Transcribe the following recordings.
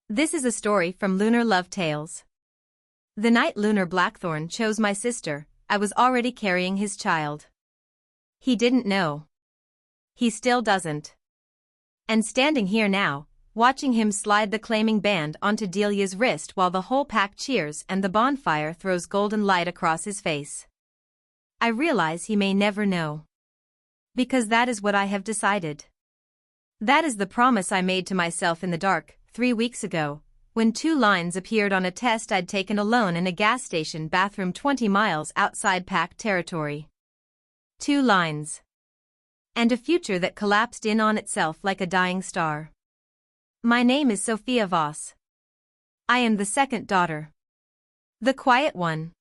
This is a story from Lunar Love Tales. The night Lunar Blackthorn chose my sister, I was already carrying his child. He didn't know. He still doesn't. And standing here now, watching him slide the claiming band onto Delia's wrist while the whole pack cheers and the bonfire throws golden light across his face. I realize he may never know. Because that is what I have decided. That is the promise I made to myself in the dark, 3 weeks ago, when 2 lines appeared on a test I'd taken alone in a gas station bathroom 20 miles outside pack territory. 2 lines. And a future that collapsed in on itself like a dying star. My name is Sophia Voss. I am the second daughter. The quiet one.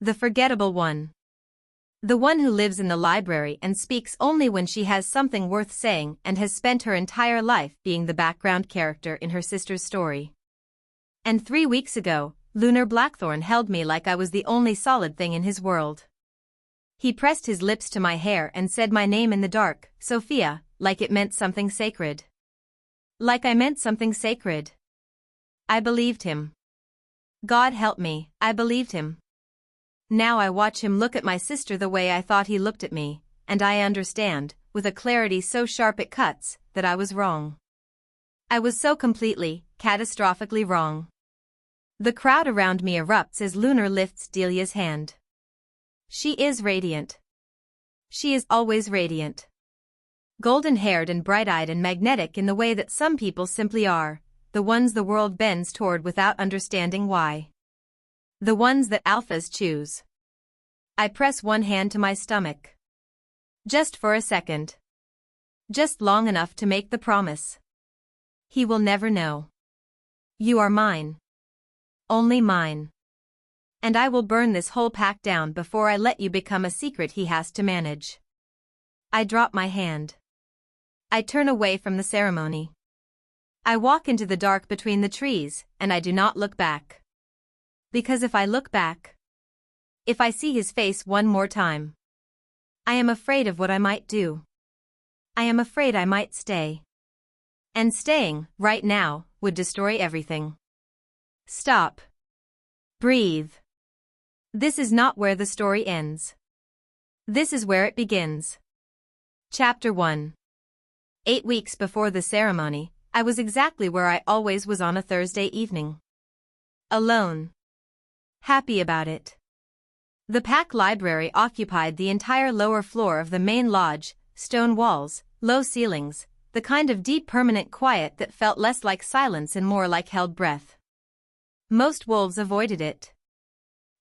The forgettable one. The one who lives in the library and speaks only when she has something worth saying and has spent her entire life being the background character in her sister's story. And 3 weeks ago, Lunar Blackthorn held me like I was the only solid thing in his world. He pressed his lips to my hair and said my name in the dark, Sophia, like it meant something sacred. Like I meant something sacred. I believed him. God help me, I believed him. Now I watch him look at my sister the way I thought he looked at me, and I understand, with a clarity so sharp it cuts, that I was wrong. I was so completely, catastrophically wrong. The crowd around me erupts as Lunar lifts Delia's hand. She is radiant. She is always radiant. Golden-haired and bright-eyed and magnetic in the way that some people simply are, the ones the world bends toward without understanding why. The ones that alphas choose. I press one hand to my stomach. Just for a second. Just long enough to make the promise. He will never know. You are mine. Only mine. And I will burn this whole pack down before I let you become a secret he has to manage. I drop my hand. I turn away from the ceremony. I walk into the dark between the trees, and I do not look back. Because if I look back, if I see his face one more time, I am afraid of what I might do. I am afraid I might stay. And staying, right now, would destroy everything. Stop. Breathe. This is not where the story ends. This is where it begins. Chapter 1. 8 weeks before the ceremony, I was exactly where I always was on a Thursday evening. Alone. Happy about it. The pack library occupied the entire lower floor of the main lodge, stone walls, low ceilings, the kind of deep permanent quiet that felt less like silence and more like held breath. Most wolves avoided it.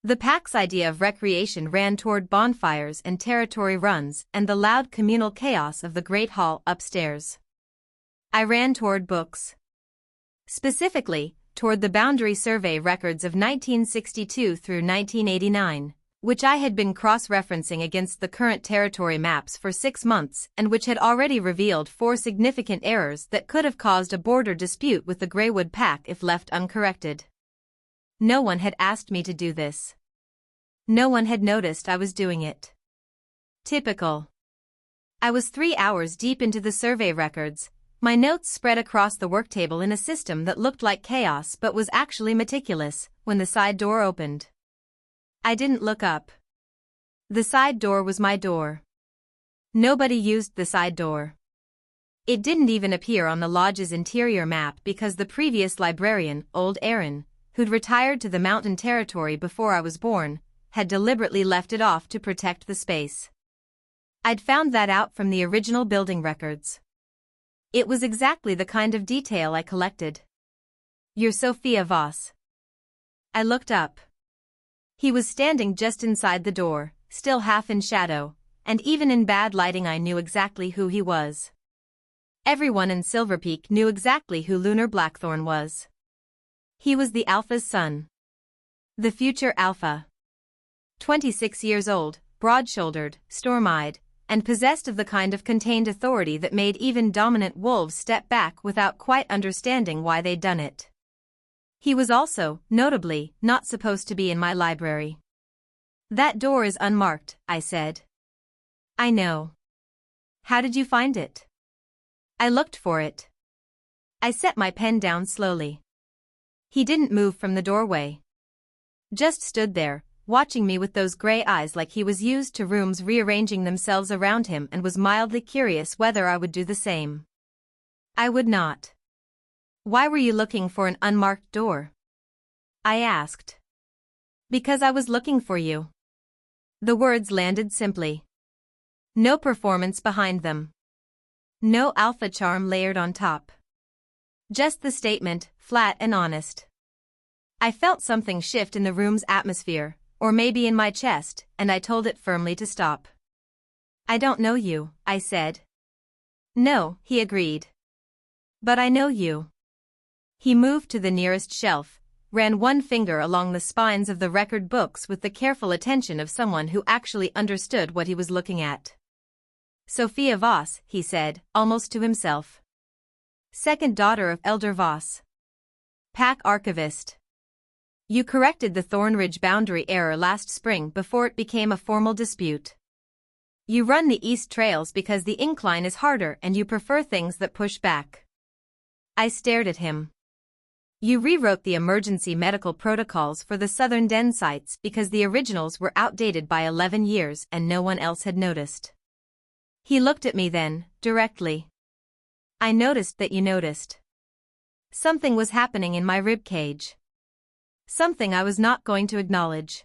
The pack's idea of recreation ran toward bonfires and territory runs and the loud communal chaos of the great hall upstairs. I ran toward books. Specifically, toward the boundary survey records of 1962 through 1989, which I had been cross-referencing against the current territory maps for 6 months and which had already revealed 4 significant errors that could have caused a border dispute with the Greywood pack if left uncorrected. No one had asked me to do this. No one had noticed I was doing it. Typical. I was 3 hours deep into the survey records, my notes spread across the worktable in a system that looked like chaos but was actually meticulous, when the side door opened. I didn't look up. The side door was my door. Nobody used the side door. It didn't even appear on the lodge's interior map because the previous librarian, old Aaron, who'd retired to the mountain territory before I was born, had deliberately left it off to protect the space. I'd found that out from the original building records. It was exactly the kind of detail I collected. You're Sophia Voss. I looked up. He was standing just inside the door, still half in shadow, and even in bad lighting I knew exactly who he was. Everyone in Silver Peak knew exactly who Lunar Blackthorn was. He was the Alpha's son. The future Alpha. 26 years old, broad-shouldered, storm-eyed, and possessed of the kind of contained authority that made even dominant wolves step back without quite understanding why they'd done it. He was also, notably, not supposed to be in my library. That door is unmarked, I said. I know. How did you find it? I looked for it. I set my pen down slowly. He didn't move from the doorway. Just stood there, watching me with those gray eyes like he was used to rooms rearranging themselves around him and was mildly curious whether I would do the same. I would not. Why were you looking for an unmarked door? I asked. Because I was looking for you. The words landed simply. No performance behind them. No alpha charm layered on top. Just the statement, flat and honest. I felt something shift in the room's atmosphere, or maybe in my chest, and I told it firmly to stop. I don't know you, I said. No, he agreed. But I know you. He moved to the nearest shelf, ran one finger along the spines of the record books with the careful attention of someone who actually understood what he was looking at. Sophia Voss, he said, almost to himself. Second daughter of Elder Voss. Pack archivist. You corrected the Thornridge boundary error last spring before it became a formal dispute. You run the east trails because the incline is harder and you prefer things that push back. I stared at him. You rewrote the emergency medical protocols for the southern den sites because the originals were outdated by 11 years and no one else had noticed. He looked at me then, directly. I noticed that you noticed. Something was happening in my ribcage. Something I was not going to acknowledge.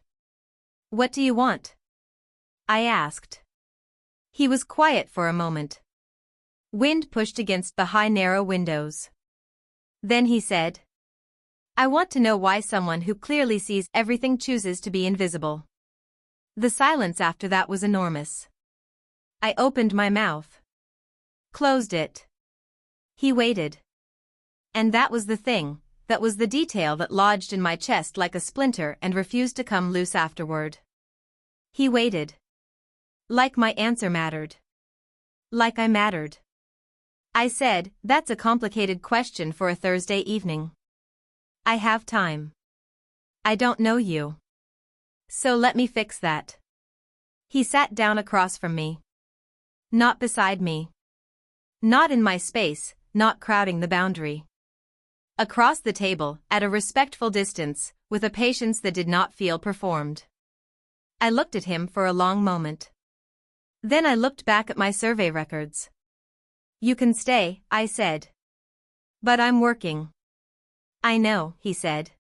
What do you want? I asked. He was quiet for a moment. Wind pushed against the high narrow windows. Then he said, I want to know why someone who clearly sees everything chooses to be invisible. The silence after that was enormous. I opened my mouth. Closed it. He waited. And that was the thing, that was the detail that lodged in my chest like a splinter and refused to come loose afterward. He waited. Like my answer mattered. Like I mattered. I said, that's a complicated question for a Thursday evening. I have time. I don't know you. So let me fix that. He sat down across from me. Not beside me. Not in my space, not crowding the boundary. Across the table, at a respectful distance, with a patience that did not feel performed. I looked at him for a long moment. Then I looked back at my survey records. You can stay, I said. But I'm working. I know, he said.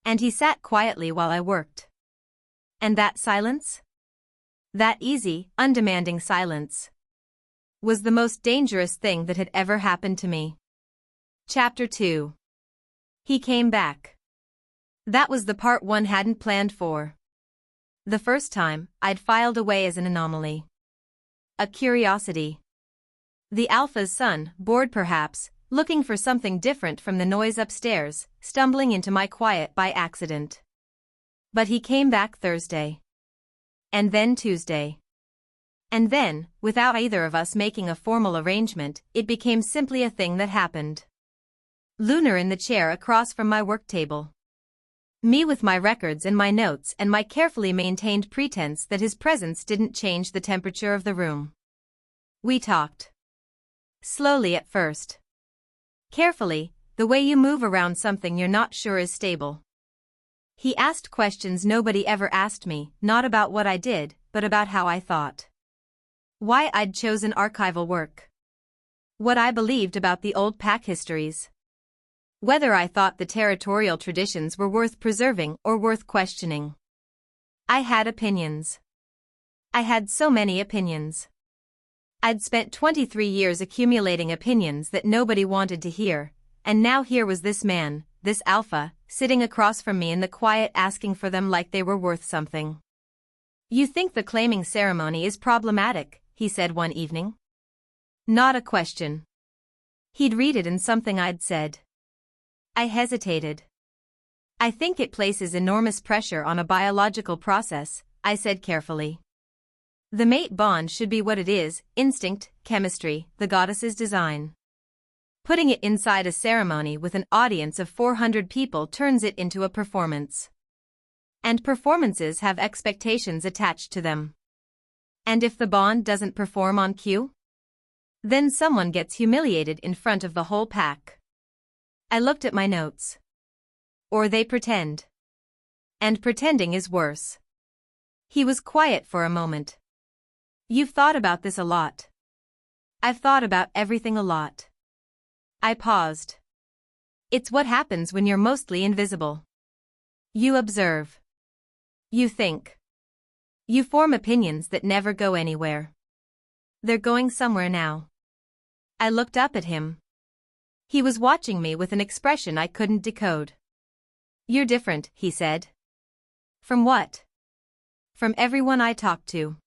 And he sat quietly while I worked. And that silence? That easy, undemanding silence was the most dangerous thing that had ever happened to me. Chapter 2. He came back. That was the part one hadn't planned for. The first time, I'd filed away as an anomaly. A curiosity. The alpha's son, bored perhaps, looking for something different from the noise upstairs, stumbling into my quiet by accident. But he came back Thursday. And then Tuesday. And then, without either of us making a formal arrangement, it became simply a thing that happened. Lunar in the chair across from my work table. Me with my records and my notes and my carefully maintained pretense that his presence didn't change the temperature of the room. We talked. Slowly at first. Carefully, the way you move around something you're not sure is stable. He asked questions nobody ever asked me, not about what I did, but about how I thought. Why I'd chosen archival work. What I believed about the old pack histories. Whether I thought the territorial traditions were worth preserving or worth questioning. I had opinions. I had so many opinions. I'd spent 23 years accumulating opinions that nobody wanted to hear, and now here was this man, this alpha, sitting across from me in the quiet asking for them like they were worth something. You think the claiming ceremony is problematic, he said one evening. Not a question. He'd read it in something I'd said. I hesitated. I think it places enormous pressure on a biological process, I said carefully. The mate bond should be what it is, instinct, chemistry, the goddess's design. Putting it inside a ceremony with an audience of 400 people turns it into a performance. And performances have expectations attached to them. And if the bond doesn't perform on cue? Then someone gets humiliated in front of the whole pack. I looked at my notes. Or they pretend. And pretending is worse. He was quiet for a moment. You've thought about this a lot. I've thought about everything a lot. I paused. It's what happens when you're mostly invisible. You observe. You think. You form opinions that never go anywhere. They're going somewhere now. I looked up at him. He was watching me with an expression I couldn't decode. You're different, he said. From what? From everyone I talk to.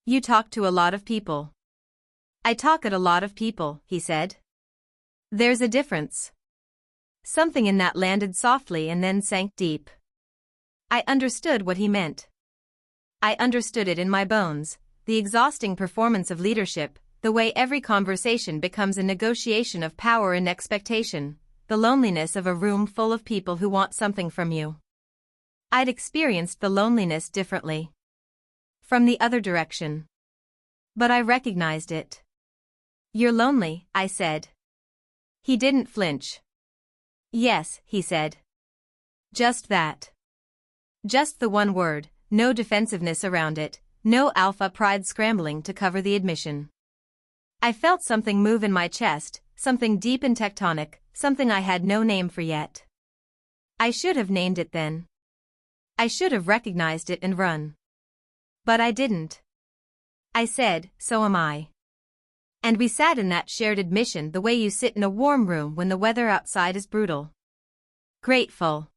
You talk to a lot of people. I talk at a lot of people, he said. There's a difference. Something in that landed softly and then sank deep. I understood what he meant. I understood it in my bones, the exhausting performance of leadership, the way every conversation becomes a negotiation of power and expectation, the loneliness of a room full of people who want something from you. I'd experienced the loneliness differently. From the other direction. But I recognized it. You're lonely, I said. He didn't flinch. Yes, he said. Just that. Just the one word, no defensiveness around it, no alpha pride scrambling to cover the admission. I felt something move in my chest, something deep and tectonic, something I had no name for yet. I should have named it then. I should have recognized it and run. But I didn't. I said, so am I. And we sat in that shared admission the way you sit in a warm room when the weather outside is brutal. Grateful.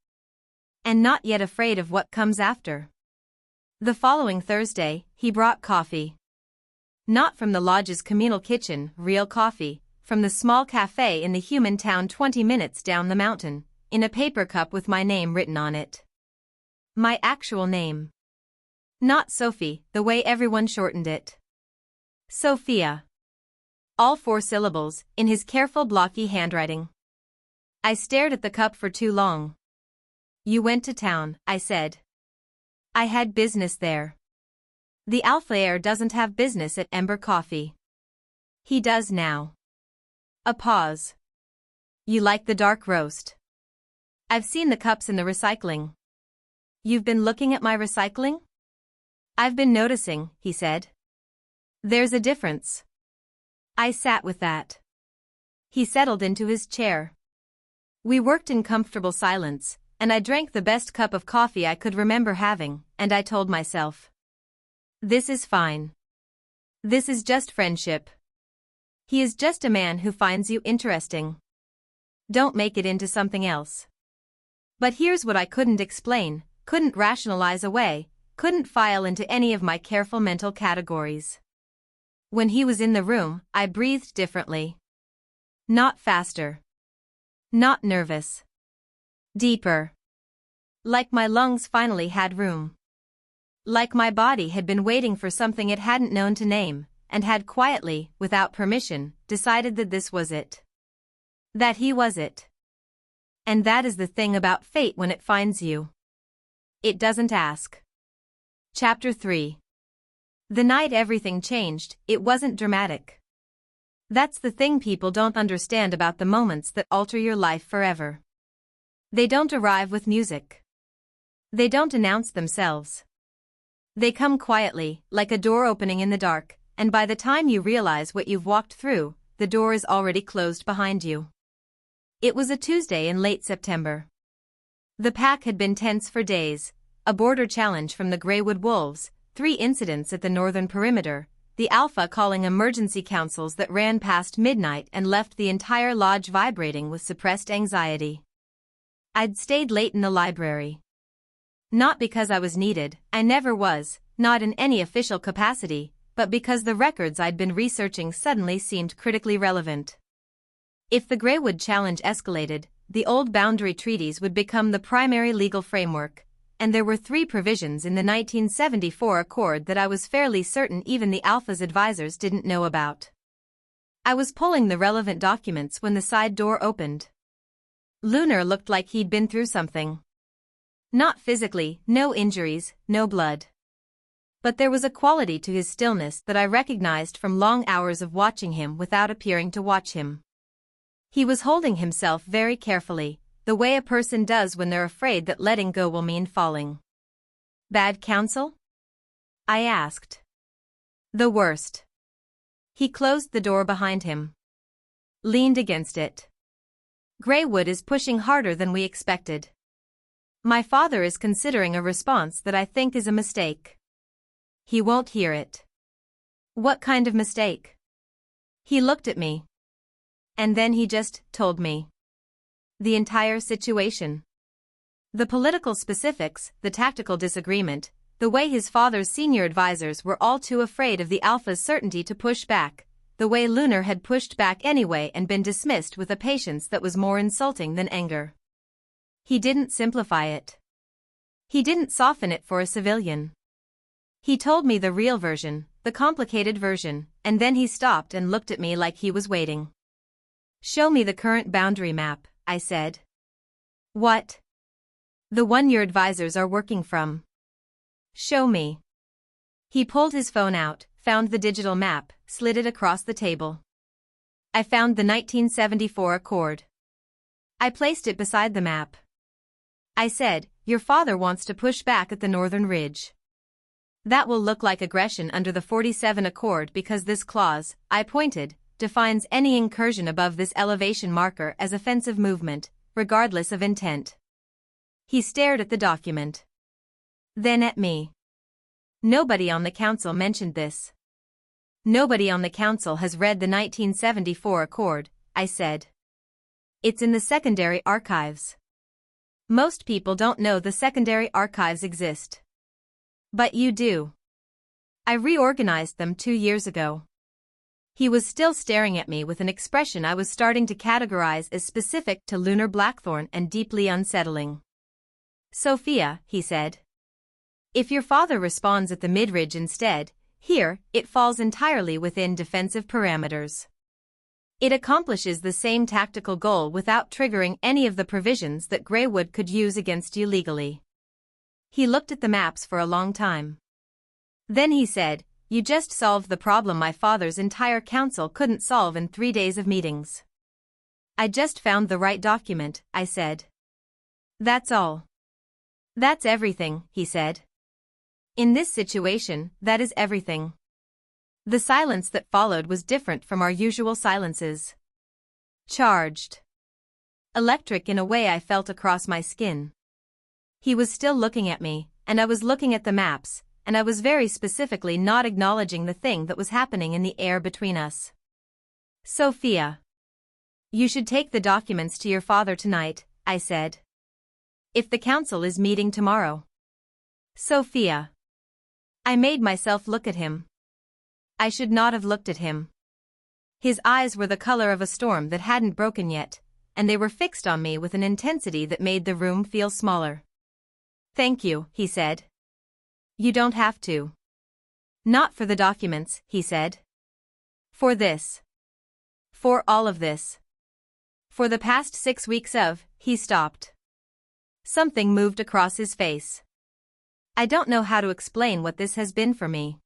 And not yet afraid of what comes after. The following Thursday, he brought coffee. Not from the lodge's communal kitchen, real coffee, from the small cafe in the human town 20 minutes down the mountain, in a paper cup with my name written on it. My actual name. Not Sophie, the way everyone shortened it. Sophia. All 4 syllables, in his careful blocky handwriting. I stared at the cup for too long. You went to town, I said. I had business there. The alpha heir doesn't have business at Ember Coffee. He does now. A pause. You like the dark roast? I've seen the cups in the recycling. You've been looking at my recycling? I've been noticing, he said. There's a difference. I sat with that. He settled into his chair. We worked in comfortable silence, and I drank the best cup of coffee I could remember having, and I told myself. This is fine. This is just friendship. He is just a man who finds you interesting. Don't make it into something else. But here's what I couldn't explain, couldn't rationalize away, couldn't file into any of my careful mental categories. When he was in the room, I breathed differently. Not faster. Not nervous. Deeper. Like my lungs finally had room. Like my body had been waiting for something it hadn't known to name, and had quietly, without permission, decided that this was it. That he was it. And that is the thing about fate when it finds you. It doesn't ask. Chapter 3. The night everything changed, it wasn't dramatic. That's the thing people don't understand about the moments that alter your life forever. They don't arrive with music. They don't announce themselves. They come quietly, like a door opening in the dark, and by the time you realize what you've walked through, the door is already closed behind you. It was a Tuesday in late September. The pack had been tense for days, a border challenge from the Greywood Wolves, 3 incidents at the northern perimeter, the Alpha calling emergency councils that ran past midnight and left the entire lodge vibrating with suppressed anxiety. I'd stayed late in the library. Not because I was needed, I never was, not in any official capacity, but because the records I'd been researching suddenly seemed critically relevant. If the Greywood challenge escalated, the old boundary treaties would become the primary legal framework, and there were 3 provisions in the 1974 Accord that I was fairly certain even the Alpha's advisors didn't know about. I was pulling the relevant documents when the side door opened. Lunar looked like he'd been through something. Not physically, no injuries, no blood. But there was a quality to his stillness that I recognized from long hours of watching him without appearing to watch him. He was holding himself very carefully, the way a person does when they're afraid that letting go will mean falling. Bad counsel? I asked. The worst. He closed the door behind him. Leaned against it. Greywood is pushing harder than we expected. My father is considering a response that I think is a mistake. He won't hear it. What kind of mistake? He looked at me. And then he just told me. The entire situation. The political specifics, the tactical disagreement, the way his father's senior advisors were all too afraid of the Alpha's certainty to push back, the way Lunar had pushed back anyway and been dismissed with a patience that was more insulting than anger. He didn't simplify it. He didn't soften it for a civilian. He told me the real version, the complicated version, and then he stopped and looked at me like he was waiting. Show me the current boundary map, I said. What? The one your advisors are working from. Show me. He pulled his phone out, found the digital map, slid it across the table. I found the 1974 Accord. I placed it beside the map. I said, your father wants to push back at the northern ridge. That will look like aggression under the 47 Accord because this clause, I pointed, defines any incursion above this elevation marker as offensive movement, regardless of intent. He stared at the document. Then at me. Nobody on the council mentioned this. Nobody on the council has read the 1974 Accord, I said. It's in the secondary archives. Most people don't know the secondary archives exist. But you do. I reorganized them 2 years ago. He was still staring at me with an expression I was starting to categorize as specific to Lunar Blackthorn and deeply unsettling. Sophia, he said. If your father responds at the midridge instead, here, it falls entirely within defensive parameters. It accomplishes the same tactical goal without triggering any of the provisions that Greywood could use against you legally. He looked at the maps for a long time. Then he said, you just solved the problem my father's entire council couldn't solve in 3 days of meetings. I just found the right document, I said. That's all. That's everything, he said. In this situation, that is everything. The silence that followed was different from our usual silences. Charged. Electric in a way I felt across my skin. He was still looking at me, and I was looking at the maps, and I was very specifically not acknowledging the thing that was happening in the air between us. Sophia. You should take the documents to your father tonight, I said. If the council is meeting tomorrow. Sophia. I made myself look at him. I should not have looked at him. His eyes were the color of a storm that hadn't broken yet, and they were fixed on me with an intensity that made the room feel smaller. Thank you, he said. You don't have to. Not for the documents, he said. For this. For all of this. For the past 6 weeks of, he stopped. Something moved across his face. I don't know how to explain what this has been for me.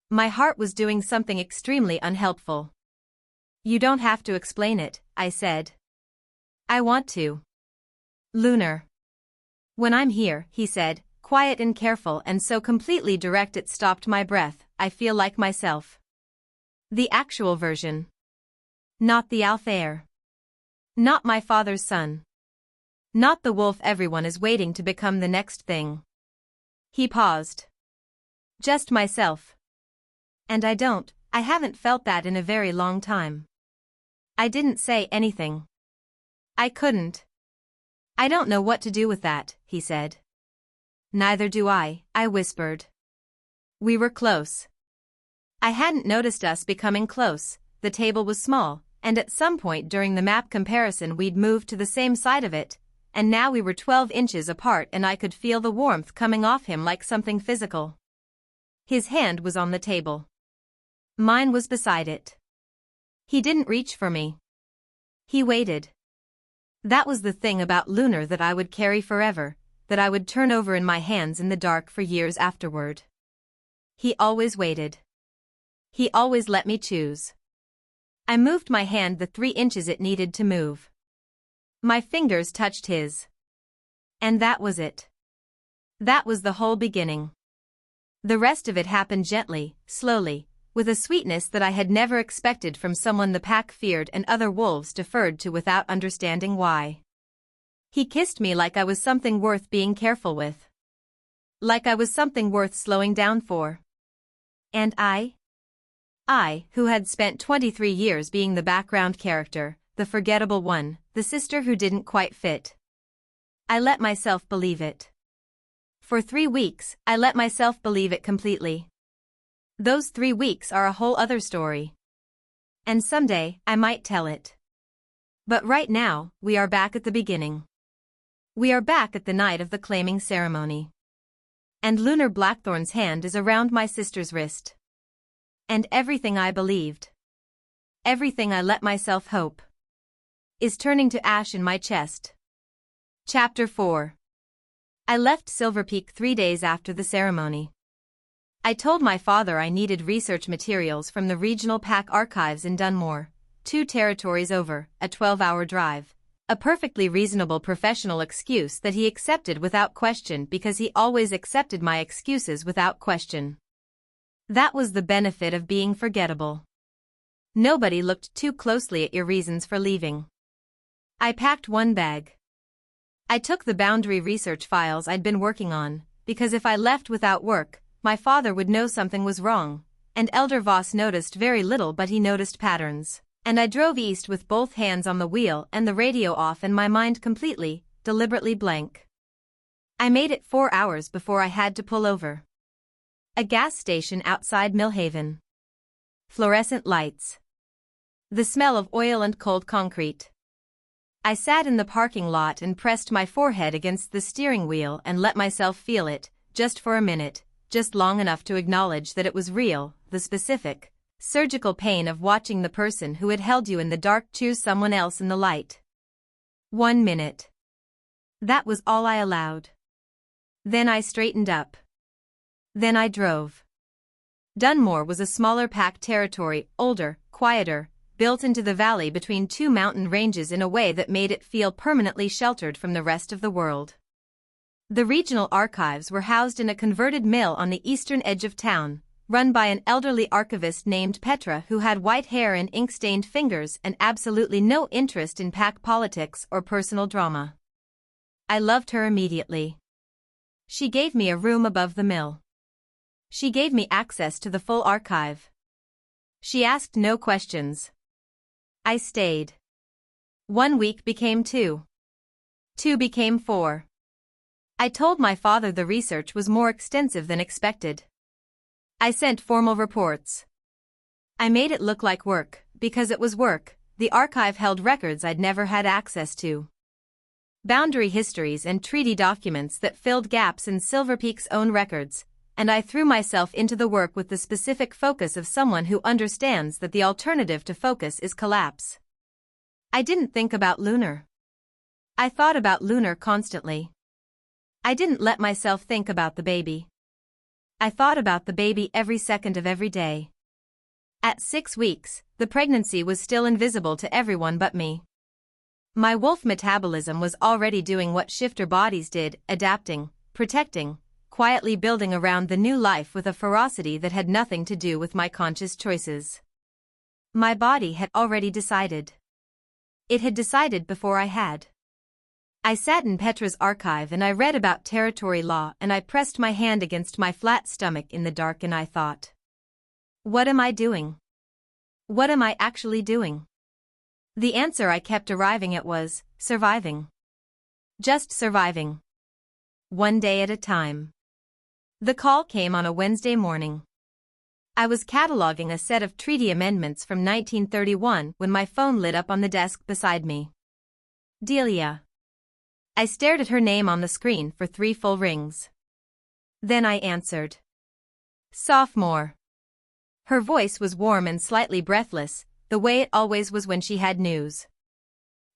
My heart was doing something extremely unhelpful. You don't have to explain it, I said. I want to. Lunar. When I'm here, he said, quiet and careful and so completely direct it stopped my breath, I feel like myself. The actual version. Not the heir. Not my father's son. Not the wolf everyone is waiting to become the next thing. He paused. Just myself. And I haven't felt that in a very long time. I didn't say anything. I couldn't. I don't know what to do with that, he said. Neither do I whispered. We were close. I hadn't noticed us becoming close, the table was small, and at some point during the map comparison we'd moved to the same side of it, and now we were 12 inches apart and I could feel the warmth coming off him like something physical. His hand was on the table. Mine was beside it. He didn't reach for me. He waited. That was the thing about Lunar that I would carry forever, that I would turn over in my hands in the dark for years afterward. He always waited. He always let me choose. I moved my hand the 3 inches it needed to move. My fingers touched his. And that was it. That was the whole beginning. The rest of it happened gently, slowly, with a sweetness that I had never expected from someone the pack feared and other wolves deferred to without understanding why. He kissed me like I was something worth being careful with. Like I was something worth slowing down for. And I, who had spent 23 years being the background character, the forgettable one, the sister who didn't quite fit. I let myself believe it. For 3 weeks, I let myself believe it completely. Those 3 weeks are a whole other story. And someday, I might tell it. But right now, we are back at the beginning. We are back at the night of the claiming ceremony. And Lunar Blackthorn's hand is around my sister's wrist. And everything I believed, everything I let myself hope, is turning to ash in my chest. Chapter 4. I left Silver Peak 3 days after the ceremony. I told my father I needed research materials from the regional pack archives in Dunmore, 2 territories over, a 12-hour drive. A perfectly reasonable professional excuse that he accepted without question because he always accepted my excuses without question. That was the benefit of being forgettable. Nobody looked too closely at your reasons for leaving. I packed 1 bag. I took the boundary research files I'd been working on, because if I left without work, my father would know something was wrong, and Elder Voss noticed very little but he noticed patterns. And I drove east with both hands on the wheel and the radio off and my mind completely, deliberately blank. I made it 4 hours before I had to pull over. A gas station outside Millhaven. Fluorescent lights. The smell of oil and cold concrete. I sat in the parking lot and pressed my forehead against the steering wheel and let myself feel it, just for a minute, just long enough to acknowledge that it was real, the specific, surgical pain of watching the person who had held you in the dark choose someone else in the light. 1 minute. That was all I allowed. Then I straightened up. Then I drove. Dunmore was a smaller pack territory, older, quieter, built into the valley between 2 mountain ranges in a way that made it feel permanently sheltered from the rest of the world. The regional archives were housed in a converted mill on the eastern edge of town, run by an elderly archivist named Petra who had white hair and ink-stained fingers and absolutely no interest in pack politics or personal drama. I loved her immediately. She gave me a room above the mill. She gave me access to the full archive. She asked no questions. I stayed. 1 week became 2. 2 became 4. I told my father the research was more extensive than expected. I sent formal reports. I made it look like work, because it was work. The archive held records I'd never had access to. Boundary histories and treaty documents that filled gaps in Silver Peak's own records, and I threw myself into the work with the specific focus of someone who understands that the alternative to focus is collapse. I didn't think about Lunar. I thought about Lunar constantly. I didn't let myself think about the baby. I thought about the baby every second of every day. At 6 weeks, the pregnancy was still invisible to everyone but me. My wolf metabolism was already doing what shifter bodies did, adapting, protecting, quietly building around the new life with a ferocity that had nothing to do with my conscious choices. My body had already decided. It had decided before I had. I sat in Petra's archive and I read about territory law and I pressed my hand against my flat stomach in the dark and I thought, what am I doing? What am I actually doing? The answer I kept arriving at was, surviving. Just surviving. 1 day at a time. The call came on a Wednesday morning. I was cataloging a set of treaty amendments from 1931 when my phone lit up on the desk beside me. Delia. I stared at her name on the screen for 3 full rings. Then I answered. Sophomore. Her voice was warm and slightly breathless, the way it always was when she had news.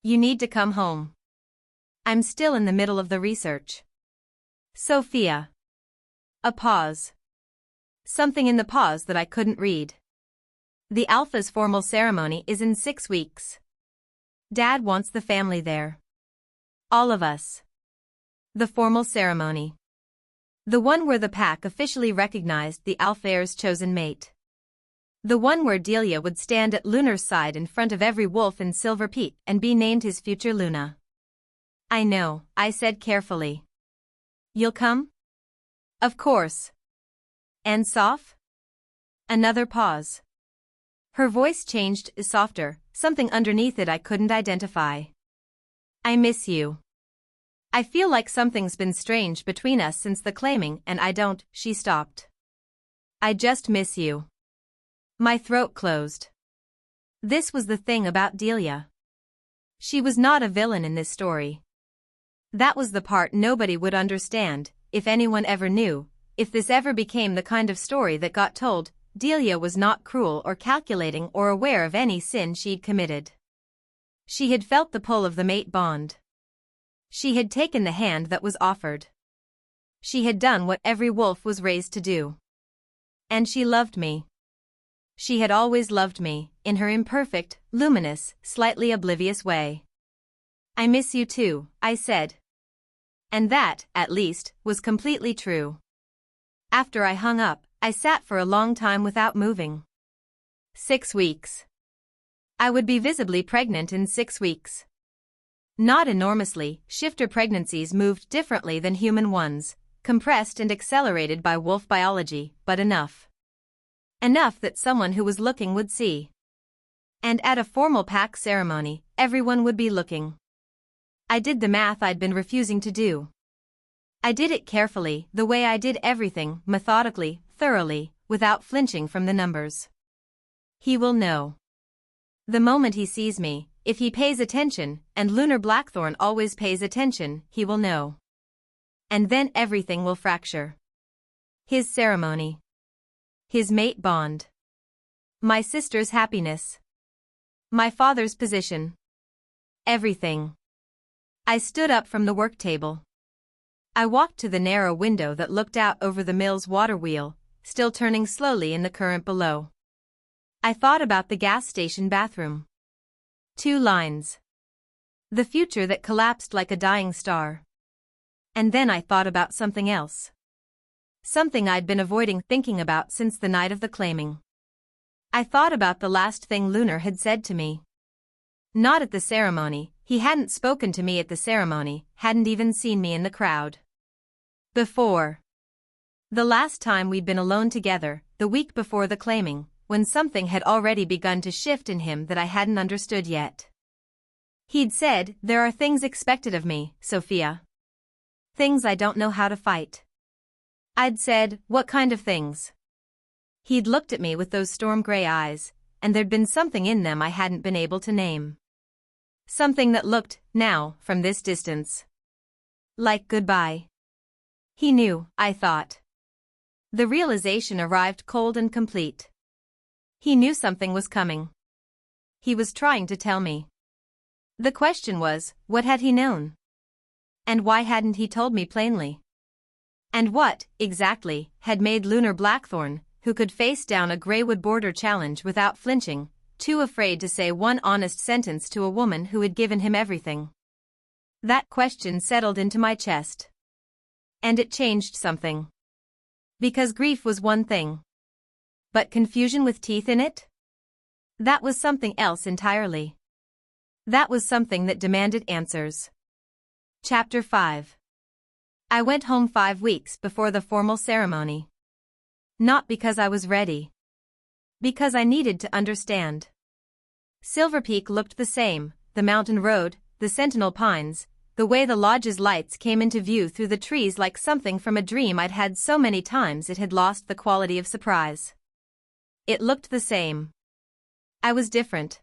You need to come home. I'm still in the middle of the research. Sophia. A pause. Something in the pause that I couldn't read. The Alpha's formal ceremony is in 6 weeks. Dad wants the family there. All of us. The formal ceremony. The one where the pack officially recognized the heir's chosen mate. The one where Delia would stand at Lunar's side in front of every wolf in Silver Peak and be named his future Luna. I know, I said carefully. You'll come? Of course. And Soph? Another pause. Her voice changed, softer, something underneath it I couldn't identify. I miss you. I feel like something's been strange between us since the claiming and I don't, she stopped. I just miss you. My throat closed. This was the thing about Delia. She was not a villain in this story. That was the part nobody would understand, if anyone ever knew. If this ever became the kind of story that got told, Delia was not cruel or calculating or aware of any sin she'd committed. She had felt the pull of the mate bond. She had taken the hand that was offered. She had done what every wolf was raised to do. And she loved me. She had always loved me, in her imperfect, luminous, slightly oblivious way. I miss you too, I said. And that, at least, was completely true. After I hung up, I sat for a long time without moving. 6 weeks. I would be visibly pregnant in 6 weeks. Not enormously, shifter pregnancies moved differently than human ones, compressed and accelerated by wolf biology, but enough. Enough that someone who was looking would see. And at a formal pack ceremony, everyone would be looking. I did the math I'd been refusing to do. I did it carefully, the way I did everything, methodically, thoroughly, without flinching from the numbers. He will know. The moment he sees me, if he pays attention, and Lunar Blackthorn always pays attention, he will know. And then everything will fracture. His ceremony. His mate bond. My sister's happiness. My father's position. Everything. I stood up from the work table. I walked to the narrow window that looked out over the mill's water wheel, still turning slowly in the current below. I thought about the gas station bathroom. 2 lines. The future that collapsed like a dying star. And then I thought about something else. Something I'd been avoiding thinking about since the night of the claiming. I thought about the last thing Lunar had said to me. Not at the ceremony, he hadn't spoken to me at the ceremony, hadn't even seen me in the crowd. Before. The last time we'd been alone together, the week before the claiming, when something had already begun to shift in him that I hadn't understood yet. He'd said, "There are things expected of me, Sophia. Things I don't know how to fight." I'd said, "What kind of things?" He'd looked at me with those storm gray eyes, and there'd been something in them I hadn't been able to name. Something that looked, now, from this distance, like goodbye. He knew, I thought. The realization arrived cold and complete. He knew something was coming. He was trying to tell me. The question was, what had he known? And why hadn't he told me plainly? And what, exactly, had made Lunar Blackthorn, who could face down a Greywood border challenge without flinching, too afraid to say one honest sentence to a woman who had given him everything? That question settled into my chest. And it changed something. Because grief was one thing. But confusion with teeth in it? That was something else entirely. That was something that demanded answers. Chapter 5. I went home 5 weeks before the formal ceremony. Not because I was ready. Because I needed to understand. Silver Peak looked the same, the mountain road, the sentinel pines, the way the lodge's lights came into view through the trees like something from a dream I'd had so many times it had lost the quality of surprise. It looked the same. I was different.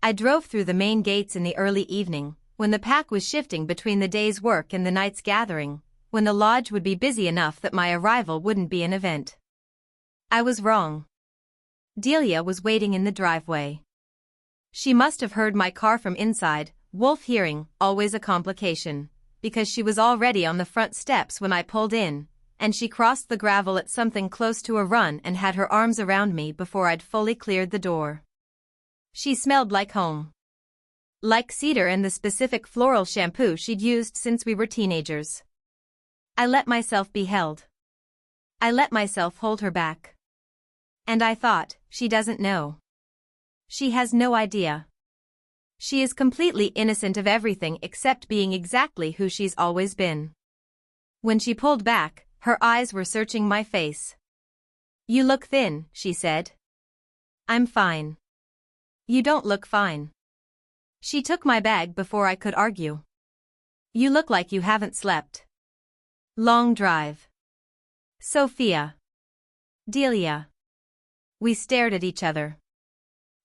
I drove through the main gates in the early evening, when the pack was shifting between the day's work and the night's gathering, when the lodge would be busy enough that my arrival wouldn't be an event. I was wrong. Delia was waiting in the driveway. She must have heard my car from inside, wolf hearing, always a complication, because she was already on the front steps when I pulled in, and she crossed the gravel at something close to a run and had her arms around me before I'd fully cleared the door. She smelled like home. Like cedar and the specific floral shampoo she'd used since we were teenagers. I let myself be held. I let myself hold her back. And I thought, she doesn't know. She has no idea. She is completely innocent of everything except being exactly who she's always been. When she pulled back, her eyes were searching my face. "You look thin," she said. "I'm fine." "You don't look fine." She took my bag before I could argue. "You look like you haven't slept." "Long drive." "Sophia." "Delia." We stared at each other.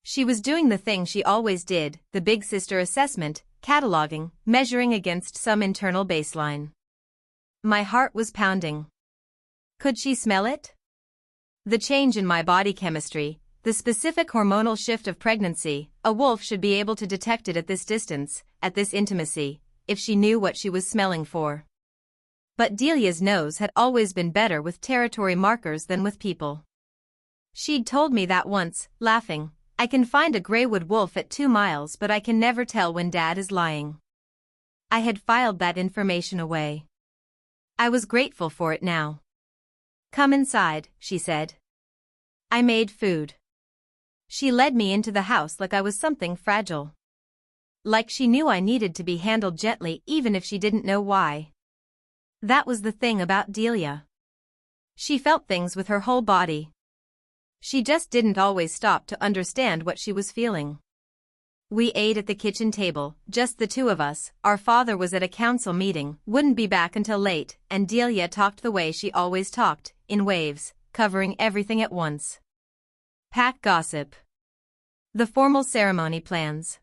She was doing the thing she always did, the big sister assessment, cataloging, measuring against some internal baseline. My heart was pounding. Could she smell it? The change in my body chemistry, the specific hormonal shift of pregnancy. A wolf should be able to detect it at this distance, at this intimacy, if she knew what she was smelling for. But Delia's nose had always been better with territory markers than with people. She'd told me that once, laughing. "I can find a greywood wolf at 2 miles, but I can never tell when Dad is lying." I had filed that information away. I was grateful for it now. "Come inside," she said. I made food. She led me into the house like I was something fragile. Like she knew I needed to be handled gently even if she didn't know why. That was the thing about Delia. She felt things with her whole body. She just didn't always stop to understand what she was feeling. We ate at the kitchen table, just the two of us. Our father was at a council meeting, wouldn't be back until late, and Delia talked the way she always talked, in waves, covering everything at once. Pack gossip. The formal ceremony plans.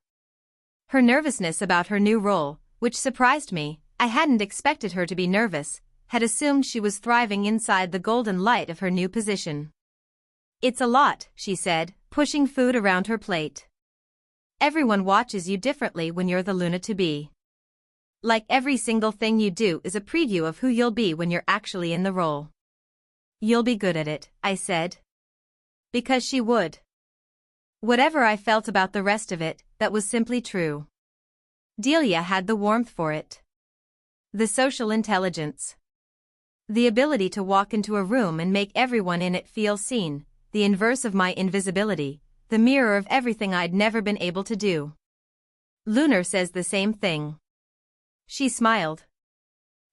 Her nervousness about her new role, which surprised me. I hadn't expected her to be nervous, had assumed she was thriving inside the golden light of her new position. "It's a lot," she said, pushing food around her plate. "Everyone watches you differently when you're the Luna to be. Like every single thing you do is a preview of who you'll be when you're actually in the role." "You'll be good at it," I said. Because she would. Whatever I felt about the rest of it, that was simply true. Delia had the warmth for it. The social intelligence. The ability to walk into a room and make everyone in it feel seen. The inverse of my invisibility, the mirror of everything I'd never been able to do. Lunar says the same thing. She smiled.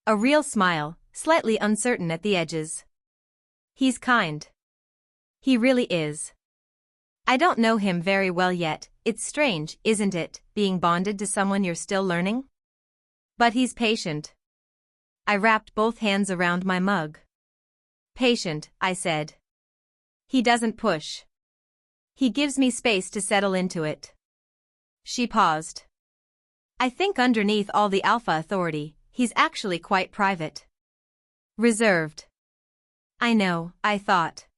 A real smile, slightly uncertain at the edges. "He's kind. He really is. I don't know him very well yet. It's strange, isn't it, being bonded to someone you're still learning? But he's patient." I wrapped both hands around my mug. "Patient," I said. "He doesn't push. He gives me space to settle into it." She paused. "I think underneath all the alpha authority, he's actually quite private. Reserved." "I know," I thought.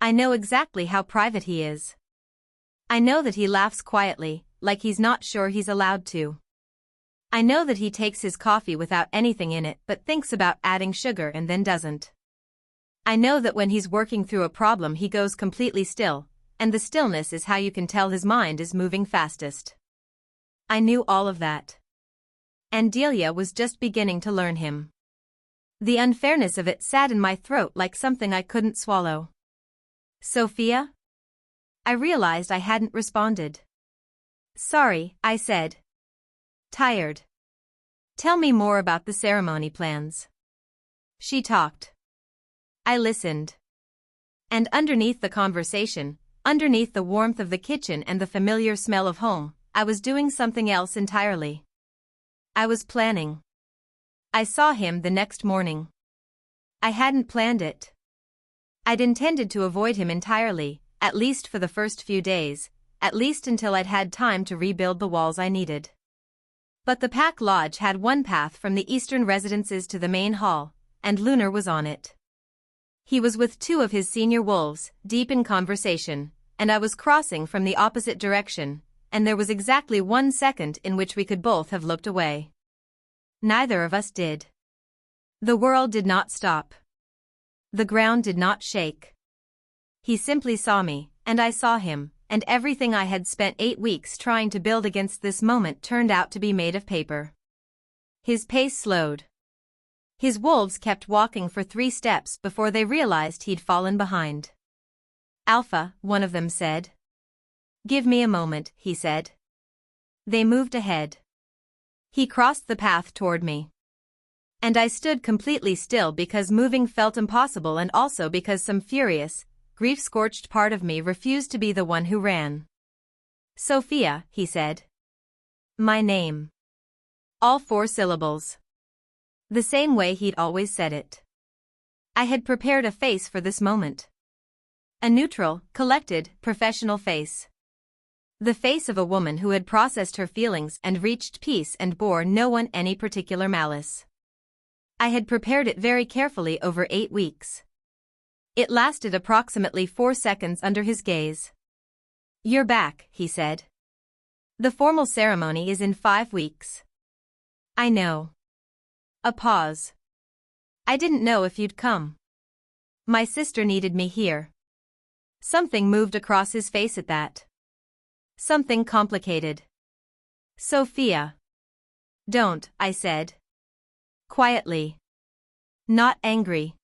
"I know exactly how private he is. I know that he laughs quietly, like he's not sure he's allowed to. I know that he takes his coffee without anything in it but thinks about adding sugar and then doesn't. I know that when he's working through a problem he goes completely still, and the stillness is how you can tell his mind is moving fastest. I knew all of that. And Delia was just beginning to learn him. The unfairness of it sat in my throat like something I couldn't swallow. "Sophia?" I realized I hadn't responded. "Sorry," I said. "Tired. Tell me more about the ceremony plans." She talked. I listened. And underneath the conversation, underneath the warmth of the kitchen and the familiar smell of home, I was doing something else entirely. I was planning. I saw him the next morning. I hadn't planned it. I'd intended to avoid him entirely, at least for the first few days, at least until I'd had time to rebuild the walls I needed. But the Pack Lodge had one path from the eastern residences to the main hall, and Lunar was on it. He was with 2 of his senior wolves, deep in conversation, and I was crossing from the opposite direction, and there was exactly 1 second in which we could both have looked away. Neither of us did. The world did not stop. The ground did not shake. He simply saw me, and I saw him, and everything I had spent 8 weeks trying to build against this moment turned out to be made of paper. His pace slowed. His wolves kept walking for 3 steps before they realized he'd fallen behind. "Alpha," one of them said. "Give me a moment," he said. They moved ahead. He crossed the path toward me. And I stood completely still because moving felt impossible and also because some furious, grief-scorched part of me refused to be the one who ran. "Sophia," he said. My name. All 4 syllables. The same way he'd always said it. I had prepared a face for this moment. A neutral, collected, professional face. The face of a woman who had processed her feelings and reached peace and bore no one any particular malice. I had prepared it very carefully over 8 weeks. It lasted approximately 4 seconds under his gaze. "You're back," he said. "The formal ceremony is in 5 weeks. I know." A pause. "I didn't know if you'd come. My sister needed me here." Something moved across his face at that. Something complicated. "Sophia." "Don't," I said. Quietly. Not angry.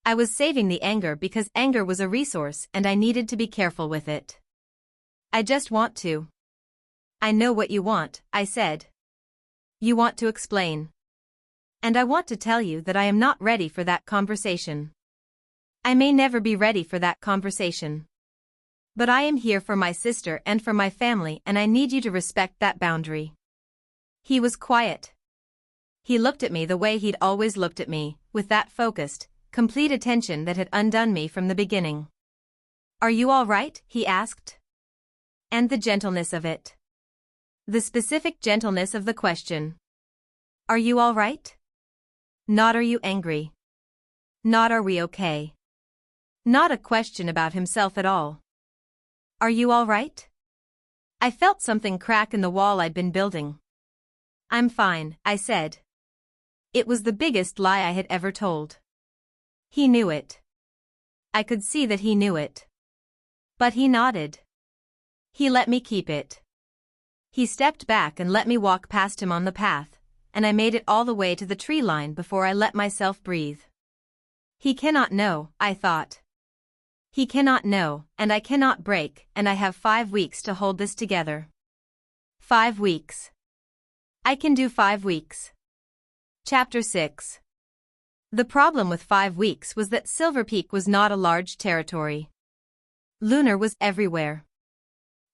I was saving the anger because anger was a resource and I needed to be careful with it. "I just want to." "I know what you want," I said. "You want to explain. And I want to tell you that I am not ready for that conversation. I may never be ready for that conversation. But I am here for my sister and for my family and I need you to respect that boundary." He was quiet. He looked at me the way he'd always looked at me, with that focused, complete attention that had undone me from the beginning. "Are you all right?" he asked. And the gentleness of it. The specific gentleness of the question. "Are you all right?" Not "are you angry?" Not "are we okay?" Not a question about himself at all. "Are you all right?" I felt something crack in the wall I'd been building. "I'm fine," I said. It was the biggest lie I had ever told. He knew it. I could see that he knew it. But he nodded. He let me keep it. He stepped back and let me walk past him on the path, and I made it all the way to the tree line before I let myself breathe. He cannot know, I thought. He cannot know, and I cannot break, and I have 5 weeks to hold this together. 5 weeks. I can do 5 weeks. Chapter 6. The problem with 5 weeks was that Silver Peak was not a large territory. Lunar was everywhere.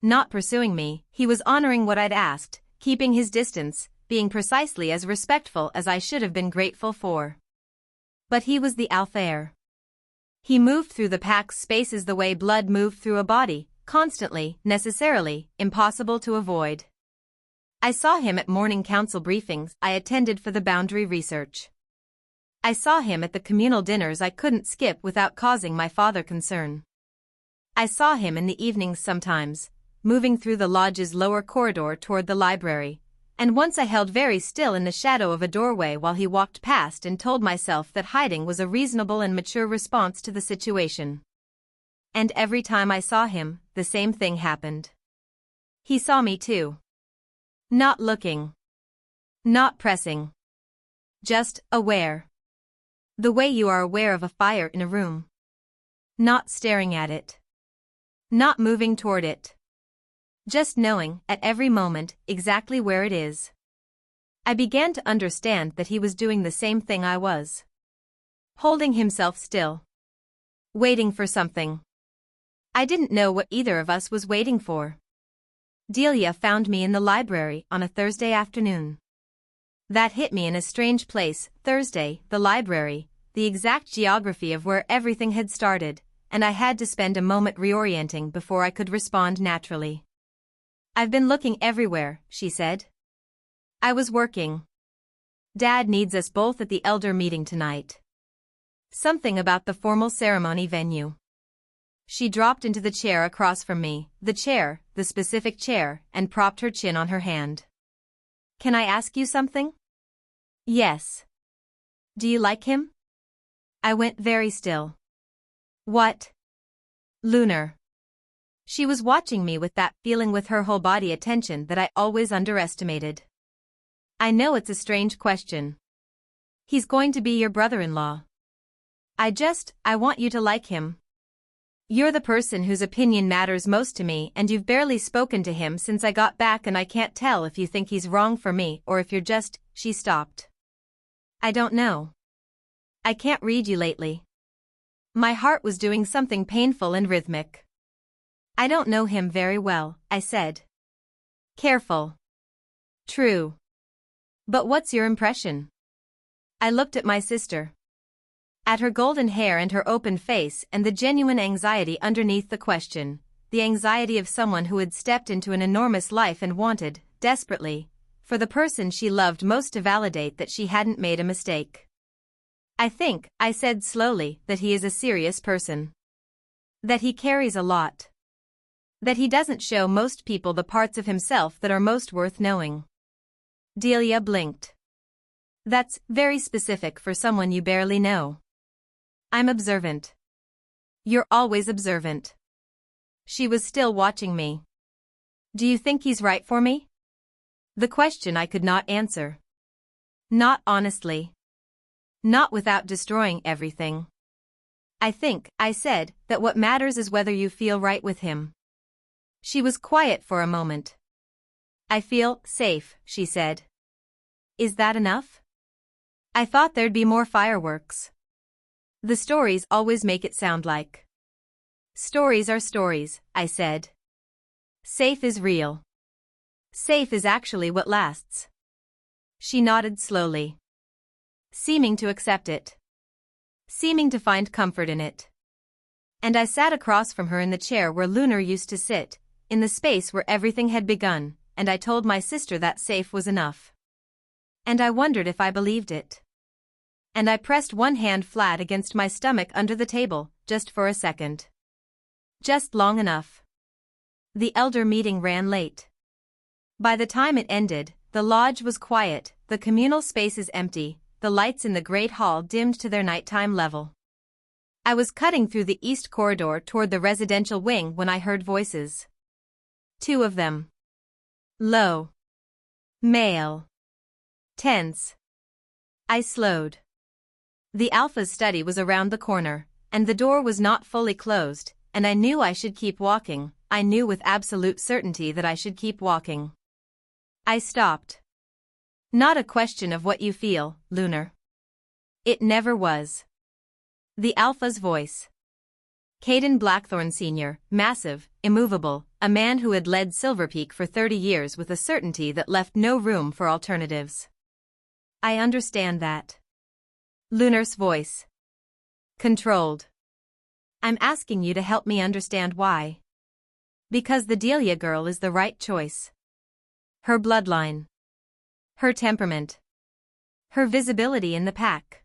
Not pursuing me, he was honoring what I'd asked, keeping his distance, being precisely as respectful as I should have been grateful for. But he was the alpha heir. He moved through the pack's spaces the way blood moved through a body, constantly, necessarily, impossible to avoid. I saw him at morning council briefings I attended for the boundary research. I saw him at the communal dinners I couldn't skip without causing my father concern. I saw him in the evenings sometimes, moving through the lodge's lower corridor toward the library, and once I held very still in the shadow of a doorway while he walked past and told myself that hiding was a reasonable and mature response to the situation. And every time I saw him, the same thing happened. He saw me too. Not looking. Not pressing. Just aware. The way you are aware of a fire in a room. Not staring at it. Not moving toward it. Just knowing, at every moment, exactly where it is. I began to understand that he was doing the same thing I was. Holding himself still. Waiting for something. I didn't know what either of us was waiting for. Delia found me in the library on a Thursday afternoon. That hit me in a strange place. Thursday, the library, the exact geography of where everything had started, and I had to spend a moment reorienting before I could respond naturally. "I've been looking everywhere," she said. "I was working. Dad needs us both at the elder meeting tonight. Something about the formal ceremony venue." She dropped into the chair across from me, the specific chair, and propped her chin on her hand. "Can I ask you something?" "Yes." "Do you like him?" I went very still. "What?" "Lunar." She was watching me with that feeling, with her whole body attention that I always underestimated. I know it's a strange question. He's going to be your brother-in-law. I want you to like him. You're the person whose opinion matters most to me, and you've barely spoken to him since I got back, and I can't tell if you think he's wrong for me or if you're just— She stopped. I don't know. I can't read you lately. My heart was doing something painful and rhythmic. I don't know him very well, I said. Careful. True. But what's your impression? I looked at my sister. At her golden hair and her open face, and the genuine anxiety underneath the question, the anxiety of someone who had stepped into an enormous life and wanted, desperately, for the person she loved most to validate that she hadn't made a mistake. I think, I said slowly, that he is a serious person. That he carries a lot. That he doesn't show most people the parts of himself that are most worth knowing. Delia blinked. That's very specific for someone you barely know. I'm observant. You're always observant. She was still watching me. Do you think he's right for me? The question I could not answer. Not honestly. Not without destroying everything. I think, I said, that what matters is whether you feel right with him. She was quiet for a moment. I feel safe, she said. Is that enough? I thought there'd be more fireworks. The stories always make it sound like. Stories are stories, I said. Safe is real. Safe is actually what lasts. She nodded slowly. Seeming to accept it. Seeming to find comfort in it. And I sat across from her in the chair where Lunar used to sit, in the space where everything had begun, and I told my sister that safe was enough. And I wondered if I believed it. And I pressed one hand flat against my stomach under the table, just for a second. Just long enough. The elder meeting ran late. By the time it ended, the lodge was quiet, the communal spaces empty, the lights in the great hall dimmed to their nighttime level. I was cutting through the east corridor toward the residential wing when I heard voices. Two of them. Low. Male. Tense. I slowed. The Alpha's study was around the corner, and the door was not fully closed, and I knew I should keep walking. I knew with absolute certainty that I should keep walking. I stopped. Not a question of what you feel, Lunar. It never was. The Alpha's voice. Caden Blackthorn Sr., massive, immovable, a man who had led Silverpeak for 30 years with a certainty that left no room for alternatives. I understand that. Lunar's voice. Controlled. I'm asking you to help me understand why. Because the Delia girl is the right choice. Her bloodline. Her temperament. Her visibility in the pack.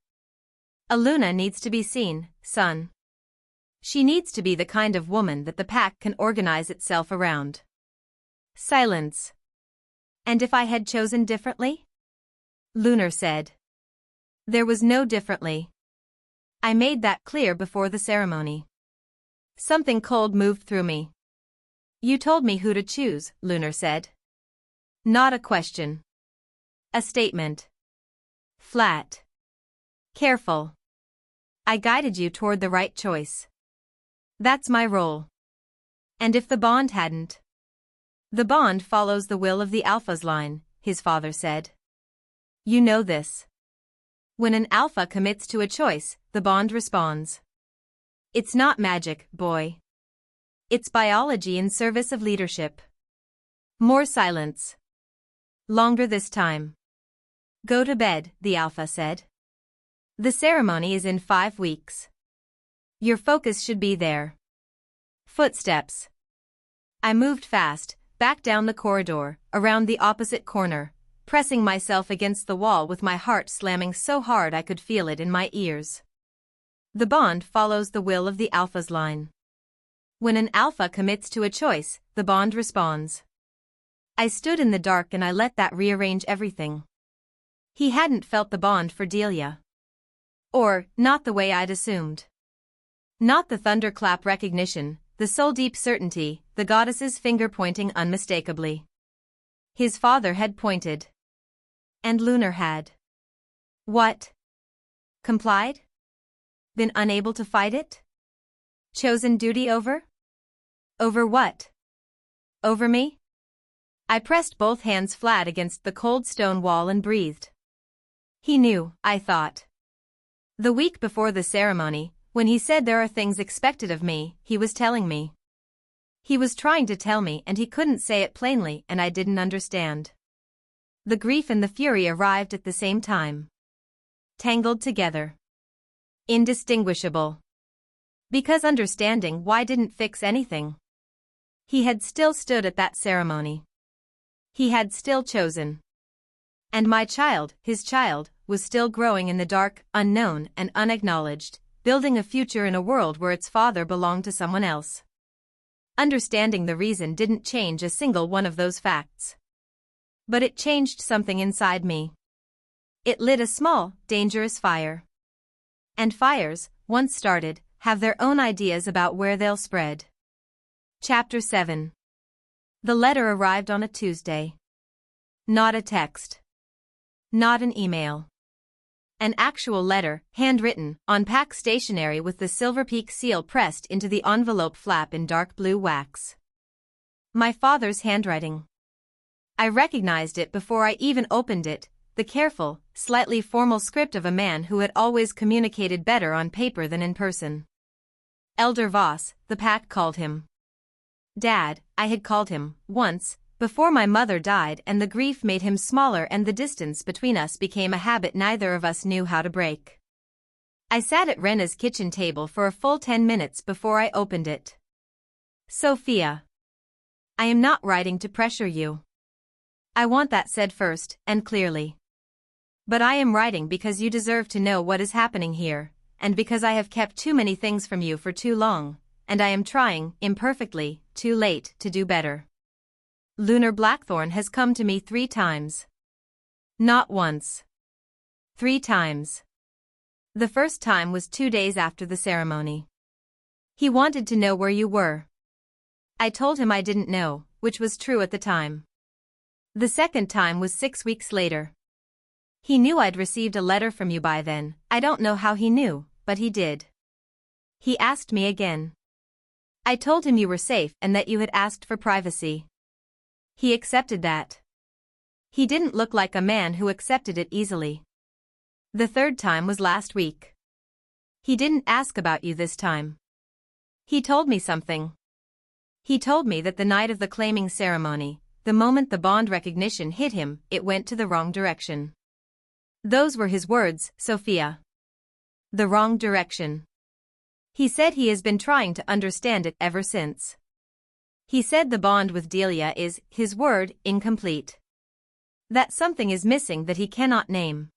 Aluna needs to be seen, son. She needs to be the kind of woman that the pack can organize itself around. Silence. And if I had chosen differently? Lunar said. There was no differently. I made that clear before the ceremony. Something cold moved through me. You told me who to choose, Lunar said. Not a question. A statement. Flat. Careful. I guided you toward the right choice. That's my role. And if the bond hadn't? The bond follows the will of the Alpha's line, his father said. You know this. When an Alpha commits to a choice, the bond responds. It's not magic, boy. It's biology in service of leadership. More silence. Longer this time. Go to bed, the Alpha said. The ceremony is in 5 weeks. Your focus should be there. Footsteps. I moved fast, back down the corridor, around the opposite corner, pressing myself against the wall with my heart slamming so hard I could feel it in my ears. The bond follows the will of the Alpha's line. When an Alpha commits to a choice, the bond responds. I stood in the dark and I let that rearrange everything. He hadn't felt the bond for Delia. Or, not the way I'd assumed. Not the thunderclap recognition, the sole deep certainty, the goddess's finger pointing unmistakably. His father had pointed. And Lunar had. What? Complied? Been unable to fight it? Chosen duty over? Over what? Over me? I pressed both hands flat against the cold stone wall and breathed. He knew, I thought. The week before the ceremony, when he said there are things expected of me, he was telling me. He was trying to tell me and he couldn't say it plainly and I didn't understand. The grief and the fury arrived at the same time. Tangled together. Indistinguishable. Because understanding why didn't fix anything. He had still stood at that ceremony. He had still chosen. And my child, his child, was still growing in the dark, unknown and unacknowledged, building a future in a world where its father belonged to someone else. Understanding the reason didn't change a single one of those facts. But it changed something inside me. It lit a small, dangerous fire. And fires, once started, have their own ideas about where they'll spread. Chapter 7. The letter arrived on a Tuesday. Not a text. Not an email. An actual letter, handwritten, on pack stationery with the Silver Peak seal pressed into the envelope flap in dark blue wax. My father's handwriting. I recognized it before I even opened it, the careful, slightly formal script of a man who had always communicated better on paper than in person. Elder Voss, the pack called him. Dad, I had called him, once, before my mother died and the grief made him smaller and the distance between us became a habit neither of us knew how to break. I sat at Rena's kitchen table for a full 10 minutes before I opened it. Sophia. I am not writing to pressure you. I want that said first, and clearly. But I am writing because you deserve to know what is happening here, and because I have kept too many things from you for too long, and I am trying, imperfectly, too late, to do better. Lunar Blackthorn has come to me 3 times. Not once. 3 times. The first time was 2 days after the ceremony. He wanted to know where you were. I told him I didn't know, which was true at the time. The second time was 6 weeks later. He knew I'd received a letter from you by then. I don't know how he knew, but he did. He asked me again. I told him you were safe and that you had asked for privacy. He accepted that. He didn't look like a man who accepted it easily. The third time was last week. He didn't ask about you this time. He told me something. He told me that the night of the claiming ceremony, the moment the bond recognition hit him, it went to the wrong direction. Those were his words, Sophia. The wrong direction. He said he has been trying to understand it ever since. He said the bond with Delia is, his word, incomplete. That something is missing that he cannot name.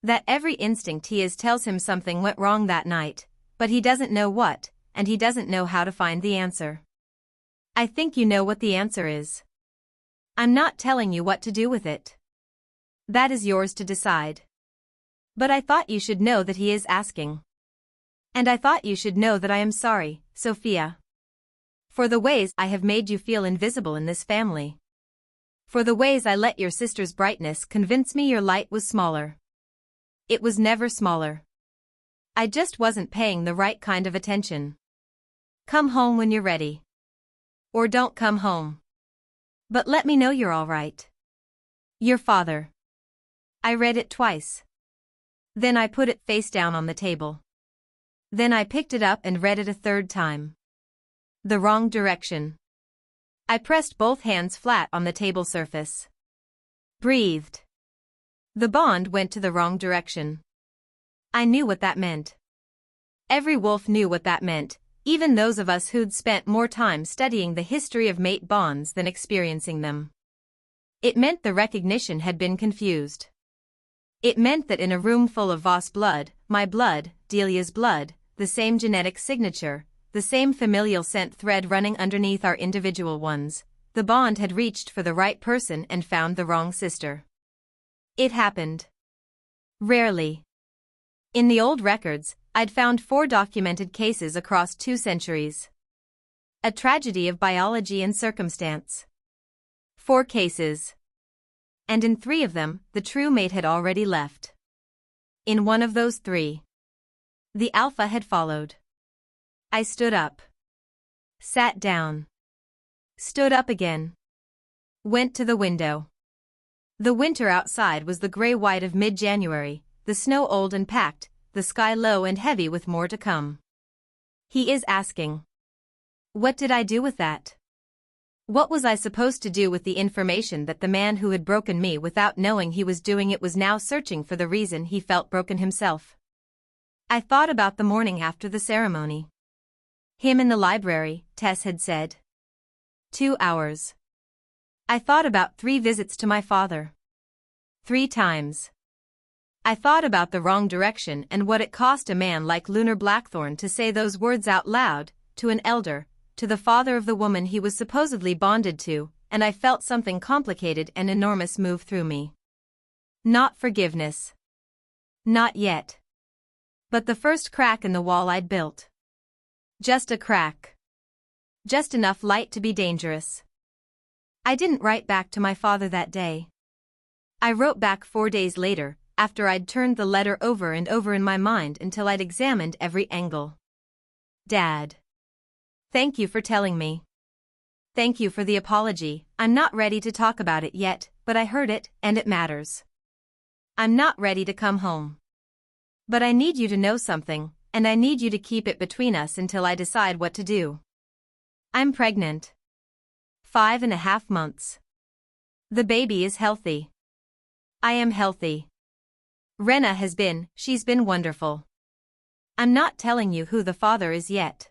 That every instinct he has tells him something went wrong that night, but he doesn't know what, and he doesn't know how to find the answer. I think you know what the answer is. I'm not telling you what to do with it. That is yours to decide. But I thought you should know that he is asking. And I thought you should know that I am sorry, Sophia. For the ways I have made you feel invisible in this family. For the ways I let your sister's brightness convince me your light was smaller. It was never smaller. I just wasn't paying the right kind of attention. Come home when you're ready. Or don't come home. But let me know you're all right. Your father. I read it twice. Then I put it face down on the table. Then I picked it up and read it a third time. The wrong direction. I pressed both hands flat on the table surface. Breathed. The bond went to the wrong direction. I knew what that meant. Every wolf knew what that meant, even those of us who'd spent more time studying the history of mate bonds than experiencing them. It meant the recognition had been confused. It meant that in a room full of Voss blood, my blood, Delia's blood, the same genetic signature, the same familial scent thread running underneath our individual ones, the bond had reached for the right person and found the wrong sister. It happened. Rarely. In the old records, I'd found 4 documented cases across 2 centuries. A tragedy of biology and circumstance. 4 cases. And in 3 of them, the true mate had already left. In one of those 3, the alpha had followed. I stood up. Sat down. Stood up again. Went to the window. The winter outside was the gray-white of mid-January, the snow old and packed, the sky low and heavy with more to come. He is asking. What did I do with that? What was I supposed to do with the information that the man who had broken me without knowing he was doing it was now searching for the reason he felt broken himself? I thought about the morning after the ceremony. Him in the library, Tess had said. 2 hours. I thought about 3 visits to my father. 3 times. I thought about the wrong direction and what it cost a man like Lunar Blackthorn to say those words out loud, to an elder, to the father of the woman he was supposedly bonded to, and I felt something complicated and enormous move through me. Not forgiveness. Not yet. But the first crack in the wall I'd built. Just a crack. Just enough light to be dangerous. I didn't write back to my father that day. I wrote back 4 days later, after I'd turned the letter over and over in my mind until I'd examined every angle. Dad. Thank you for telling me. Thank you for the apology. I'm not ready to talk about it yet, but I heard it, and it matters. I'm not ready to come home. But I need you to know something, and I need you to keep it between us until I decide what to do. I'm pregnant. 5.5 months. The baby is healthy. I am healthy. Rena she's been wonderful. I'm not telling you who the father is yet.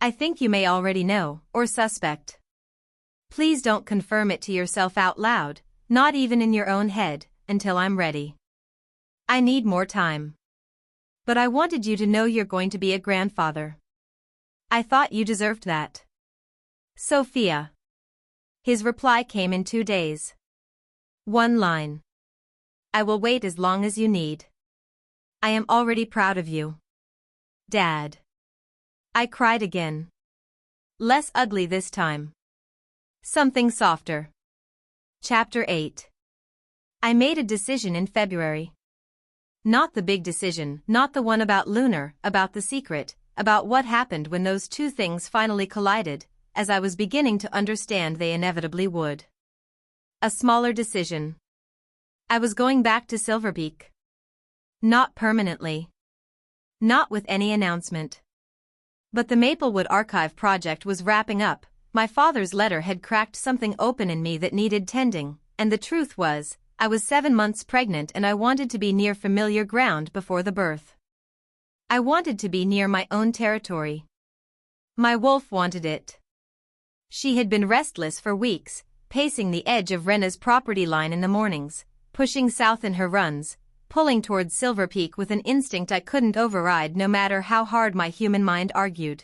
I think you may already know, or suspect. Please don't confirm it to yourself out loud, not even in your own head, until I'm ready. I need more time. But I wanted you to know you're going to be a grandfather. I thought you deserved that. Sophia. His reply came in 2 days. 1 line. I will wait as long as you need. I am already proud of you. Dad. I cried again. Less ugly this time. Something softer. Chapter 8. I made a decision in February. Not the big decision, not the one about Lunar, about the secret, about what happened when those 2 things finally collided, as I was beginning to understand they inevitably would. A smaller decision. I was going back to Silver Peak. Not permanently. Not with any announcement. But the Maplewood Archive project was wrapping up. My father's letter had cracked something open in me that needed tending, and the truth was, I was 7 months pregnant and I wanted to be near familiar ground before the birth. I wanted to be near my own territory. My wolf wanted it. She had been restless for weeks, pacing the edge of Rena's property line in the mornings, pushing south in her runs, pulling towards Silver Peak with an instinct I couldn't override no matter how hard my human mind argued.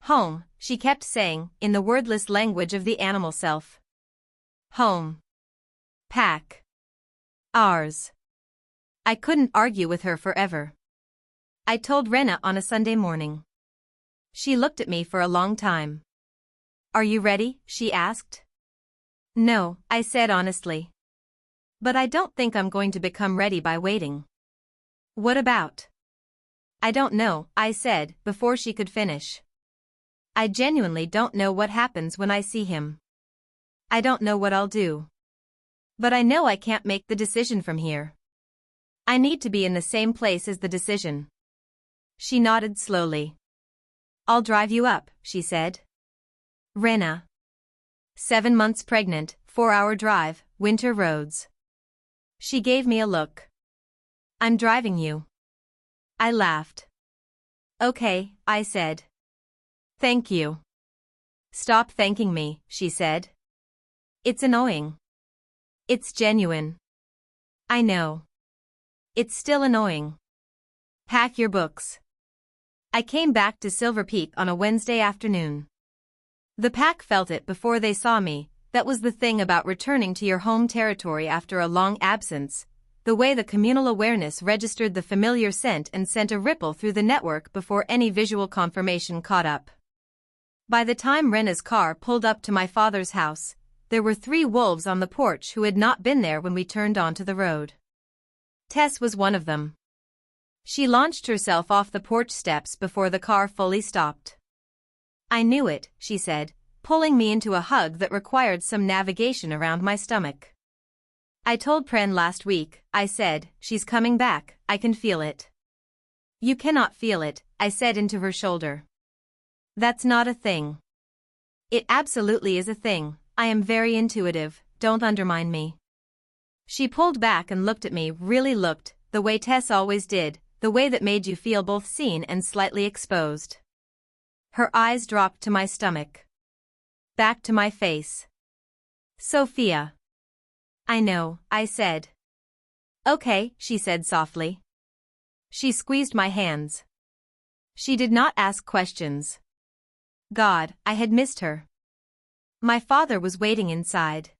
Home, she kept saying, in the wordless language of the animal self. Home. Pack. Ours. I couldn't argue with her forever. I told Rena on a Sunday morning. She looked at me for a long time. Are you ready? She asked. No, I said honestly. But I don't think I'm going to become ready by waiting. What about? I don't know, I said, before she could finish. I genuinely don't know what happens when I see him. I don't know what I'll do. But I know I can't make the decision from here. I need to be in the same place as the decision. She nodded slowly. I'll drive you up, she said. Rena. 7 months pregnant, 4-hour drive, winter roads. She gave me a look. I'm driving you. I laughed. Okay, I said. Thank you. Stop thanking me, she said. It's annoying. It's genuine. I know. It's still annoying. Pack your books. I came back to Silver Peak on a Wednesday afternoon. The pack felt it before they saw me. That was the thing about returning to your home territory after a long absence, the way the communal awareness registered the familiar scent and sent a ripple through the network before any visual confirmation caught up. By the time Rena's car pulled up to my father's house, there were 3 wolves on the porch who had not been there when we turned onto the road. Tess was one of them. She launched herself off the porch steps before the car fully stopped. "I knew it," she said, pulling me into a hug that required some navigation around my stomach. "I told Pren last week," I said, "she's coming back, I can feel it." "You cannot feel it," I said into her shoulder. "That's not a thing." "It absolutely is a thing, I am very intuitive, don't undermine me." She pulled back and looked at me, really looked, the way Tess always did, the way that made you feel both seen and slightly exposed. Her eyes dropped to my stomach. Back to my face. "Sophia." "I know," I said. "Okay," she said softly. She squeezed my hands. She did not ask questions. God, I had missed her. My father was waiting inside.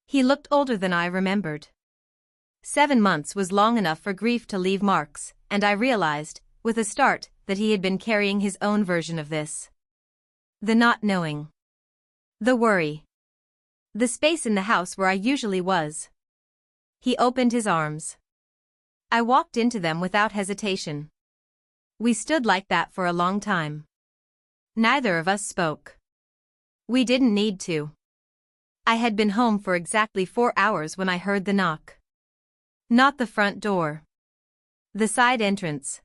He looked older than I remembered. 7 months was long enough for grief to leave marks, and I realized, with a start, that he had been carrying his own version of this. The not knowing. The worry. The space in the house where I usually was. He opened his arms. I walked into them without hesitation. We stood like that for a long time. Neither of us spoke. We didn't need to. I had been home for exactly 4 hours when I heard the knock. Not the front door. The side entrance.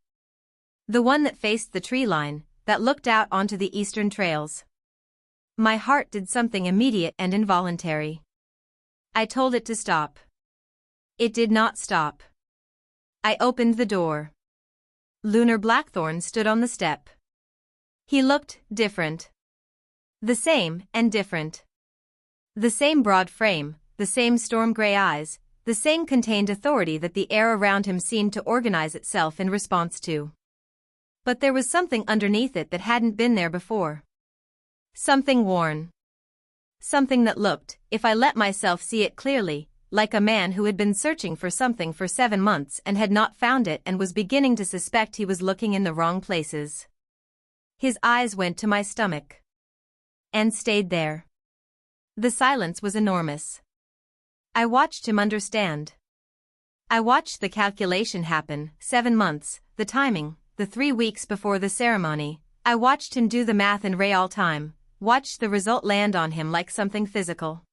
The one that faced the tree line, that looked out onto the eastern trails. My heart did something immediate and involuntary. I told it to stop. It did not stop. I opened the door. Lunar Blackthorn stood on the step. He looked different. The same and different. The same broad frame, the same storm-gray eyes, the same contained authority that the air around him seemed to organize itself in response to. But there was something underneath it that hadn't been there before. Something worn. Something that looked, if I let myself see it clearly, like a man who had been searching for something for 7 months and had not found it and was beginning to suspect he was looking in the wrong places. His eyes went to my stomach. And stayed there. The silence was enormous. I watched him understand. I watched the calculation happen, 7 months, the timing, the 3 weeks before the ceremony. I watched him do the math in real time, watched the result land on him like something physical.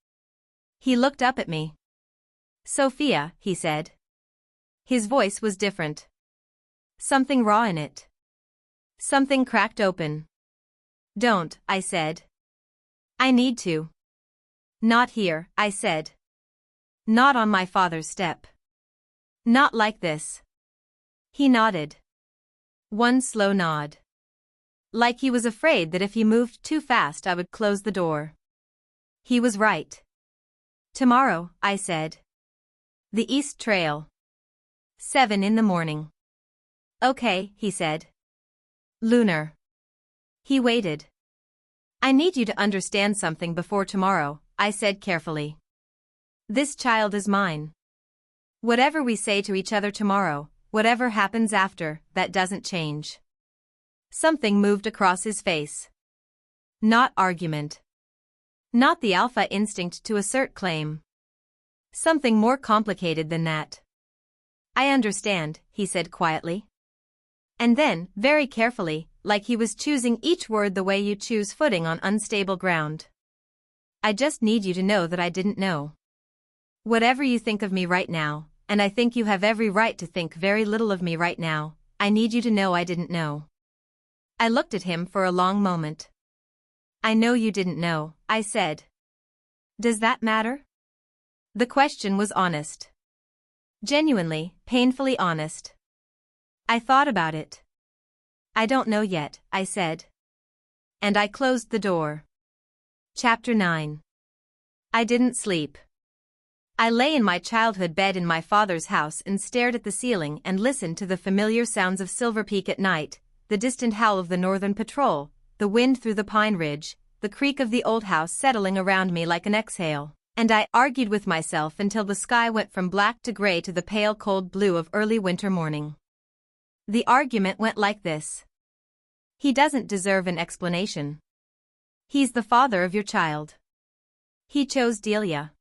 He looked up at me. "Sophia," he said. His voice was different. Something raw in it. Something cracked open. "Don't," I said. "I need to." "Not here," I said. "Not on my father's step. Not like this." He nodded. One slow nod. Like he was afraid that if he moved too fast I would close the door. He was right. "Tomorrow," I said. "The East Trail. 7 in the morning." "Okay," he said. "Lunar." He waited. "I need you to understand something before tomorrow," I said carefully. "This child is mine. Whatever we say to each other tomorrow, whatever happens after, that doesn't change." Something moved across his face. Not argument. Not the alpha instinct to assert claim. Something more complicated than that. "I understand," he said quietly. And then, very carefully, like he was choosing each word the way you choose footing on unstable ground. "I just need you to know that I didn't know. Whatever you think of me right now, and I think you have every right to think very little of me right now, I need you to know I didn't know." I looked at him for a long moment. "I know you didn't know," I said. "Does that matter?" The question was honest. Genuinely, painfully honest. I thought about it. "I don't know yet," I said. And I closed the door. Chapter 9. I didn't sleep. I lay in my childhood bed in my father's house and stared at the ceiling and listened to the familiar sounds of Silver Peak at night, the distant howl of the Northern Patrol, the wind through the pine ridge, the creak of the old house settling around me like an exhale, and I argued with myself until the sky went from black to gray to the pale cold blue of early winter morning. The argument went like this. "He doesn't deserve an explanation. He's the father of your child. He chose Delia.